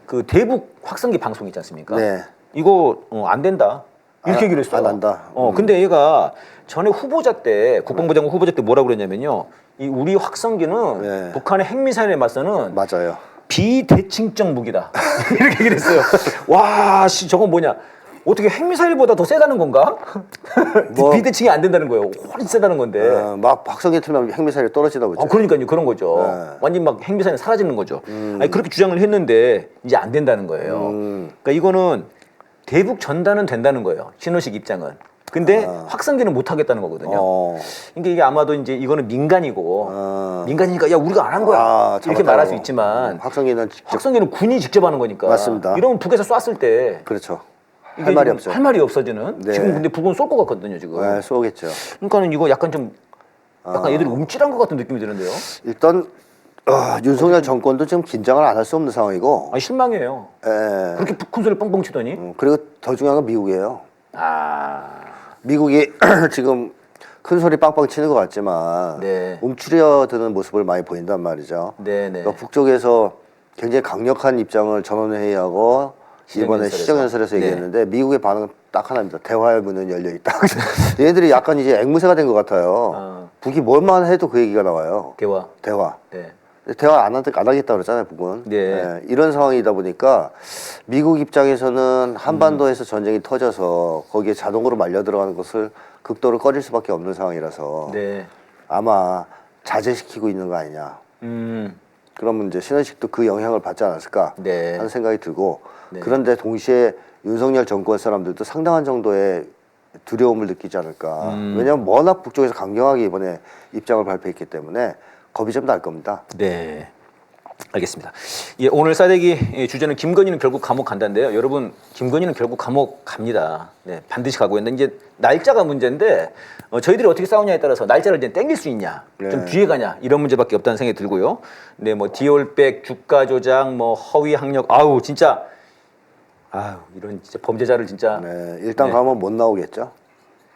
그 대북 확성기 방송 있지 않습니까? 네. 이거 안 된다. 이렇게 얘기를 했어요. 안 한다. 근데 얘가 전에 후보자 때 국방부 장관 후보자 때 뭐라고 그랬냐면요. 이 우리 확성기는 네. 북한의 핵미사일에 맞서는 맞아요. 비대칭적 무기다. 이렇게 얘기를 했어요. 와, 씨, 저건 뭐냐? 어떻게 핵미사일보다 더 세다는 건가? 비대칭이 안 된다는 거예요. 훨씬 세다는 건데. 막 박성기 틀면 핵미사일이 떨어지나 보죠. 그러니까요, 그런 거죠. 네. 완전 막 핵미사일이 사라지는 거죠. 아니, 그렇게 주장을 했는데 이제 안 된다는 거예요. 그러니까 이거는 대북 전단은 된다는 거예요. 신호식 입장은. 근데 확성기는 못 하겠다는 거거든요. 그러니까 이게 아마도 이제 이거는 민간이고 민간이니까 야 우리가 안 한 거야 이렇게 말할 수 있지만 확성기는 직접. 확성기는 군이 직접 하는 거니까. 맞습니다. 이러면 북에서 쐈을 때 그렇죠. 이게 할 말이 지금 없죠. 할 말이 없어지는. 네. 지금 근데 북은 쏠 것 같거든요 지금. 네, 쏘겠죠. 그러니까는 이거 약간 좀 약간 얘들이 움찔한 것 같은 느낌이 드는데요. 일단 윤석열 정권도 지금 긴장을 안 할 수 없는 상황이고. 실망해요. 예. 그렇게 큰 소리 뻥뻥 치더니. 그리고 더 중요한 건 미국이에요. 아. 미국이 지금 큰 소리 빵빵 치는 것 같지만 네. 움츠려드는 모습을 많이 보인단 말이죠. 네네. 그러니까 북쪽에서 굉장히 강력한 입장을 전원회의하고 이번에 시정연설에서 네. 얘기했는데 미국의 반응은 딱 하나입니다. 대화의 문은 열려 있다. 얘네들이 약간 이제 앵무새가 된 것 같아요. 북이 뭘만 해도 그 얘기가 나와요. 대화. 네. 대화 안 하겠다 그러잖아요, 북은. 네. 예, 이런 상황이다 보니까 미국 입장에서는 한반도에서 전쟁이 터져서 거기에 자동으로 말려 들어가는 것을 극도로 꺼릴 수밖에 없는 상황이라서 네. 아마 자제시키고 있는 거 아니냐. 그러면 이제 신원식도 그 영향을 받지 않았을까 네. 하는 생각이 들고 네. 그런데 동시에 윤석열 정권 사람들도 상당한 정도의 두려움을 느끼지 않을까. 왜냐하면 워낙 북쪽에서 강경하게 이번에 입장을 발표했기 때문에 겁이 좀 날 겁니다. 네. 알겠습니다. 예, 오늘 싸대기 주제는 김건희는 결국 감옥 간다인데요. 여러분, 김건희는 결국 감옥 갑니다. 네, 반드시 가고 있는데 이제 날짜가 문제인데 저희들이 어떻게 싸우냐에 따라서 날짜를 이제 땡길 수 있냐, 좀 뒤에 가냐 이런 문제밖에 없다는 생각이 들고요. 네, 뭐 디올백, 주가 조작, 뭐 허위 학력, 진짜 이런 진짜 범죄자를 진짜 네, 일단 가면 못 나오겠죠.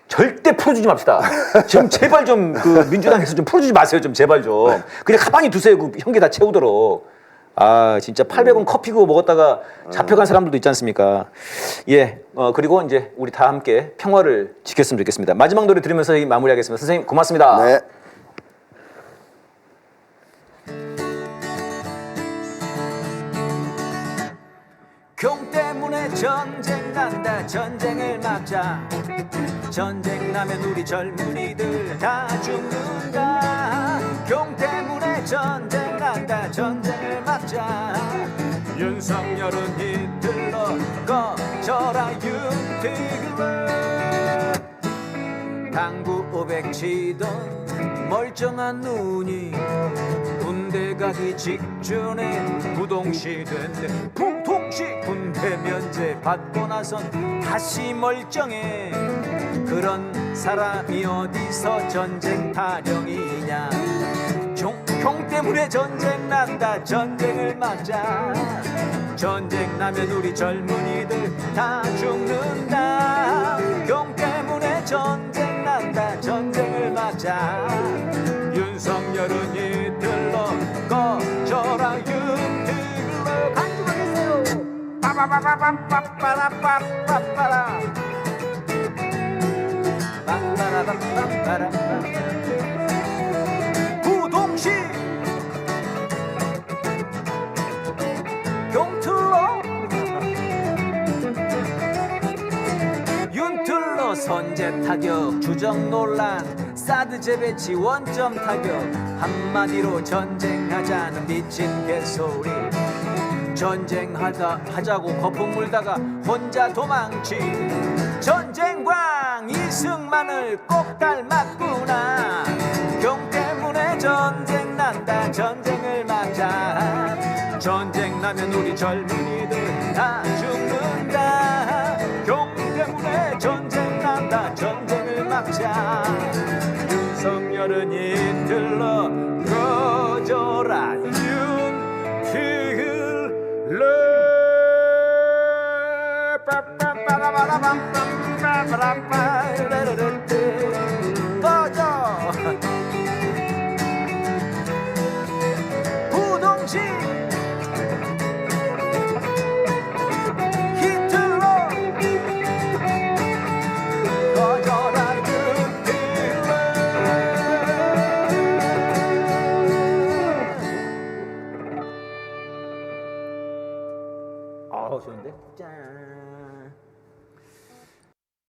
절대 풀어주지 맙시다. 좀 제발 좀 그 민주당에서 좀 풀어주지 마세요. 좀 제발 좀. 그냥 가만히 두세요. 그 형기 다 채우도록. 진짜 800원 커피 그거 먹었다가 잡혀간 사람들도 있지 않습니까? 예. 그리고 이제 우리 다 함께 평화를 지켰으면 좋겠습니다. 마지막 노래 들으면서 마무리하겠습니다. 선생님 고맙습니다. 네. 경 때문에 전쟁 난다. 전쟁을 막자. 전쟁 나면 우리 젊은이들 다 죽는다. 경 때문에 전쟁 난다 전쟁을 막자 윤석열은 히틀러 꺼져라 윤티글러 당구 500 치던 멀쩡한 눈이 군대 가기 직전에 부동시 된대 부동시 군대 면제 받고 나선 다시 멀쩡해 그런 사람이 어디서 전쟁 타령이냐 경 때문에 전쟁 난다 전쟁을 막자 전쟁 나면 우리 젊은이들 다 죽는다 경 때문에 전쟁 난다 전쟁을 막자 윤석열은 이틀러 꺼져라 윤틀러 간주하겠어요 빠바바바바바바라빠빠라 빠빠라빠빠라 부동시 경틀러 윤틀러 선제 타격 주정 논란 사드 재배치 원점 타격 한마디로 전쟁하자는 미친 개소리 전쟁하자고 거품 물다가 혼자 도망친 전쟁광 이승만을 꼭 닮았구나 경 때문에 전쟁 난다 전쟁을 막자 전쟁 나면 우리 젊은이들 다 죽는다 경 때문에 전쟁 난다 전쟁을 막자 윤석열은 이틀러 꺼져라 윤틀러 꺼져 부동시 히틀러 꺼져라 윤틀러 좋은데? 짠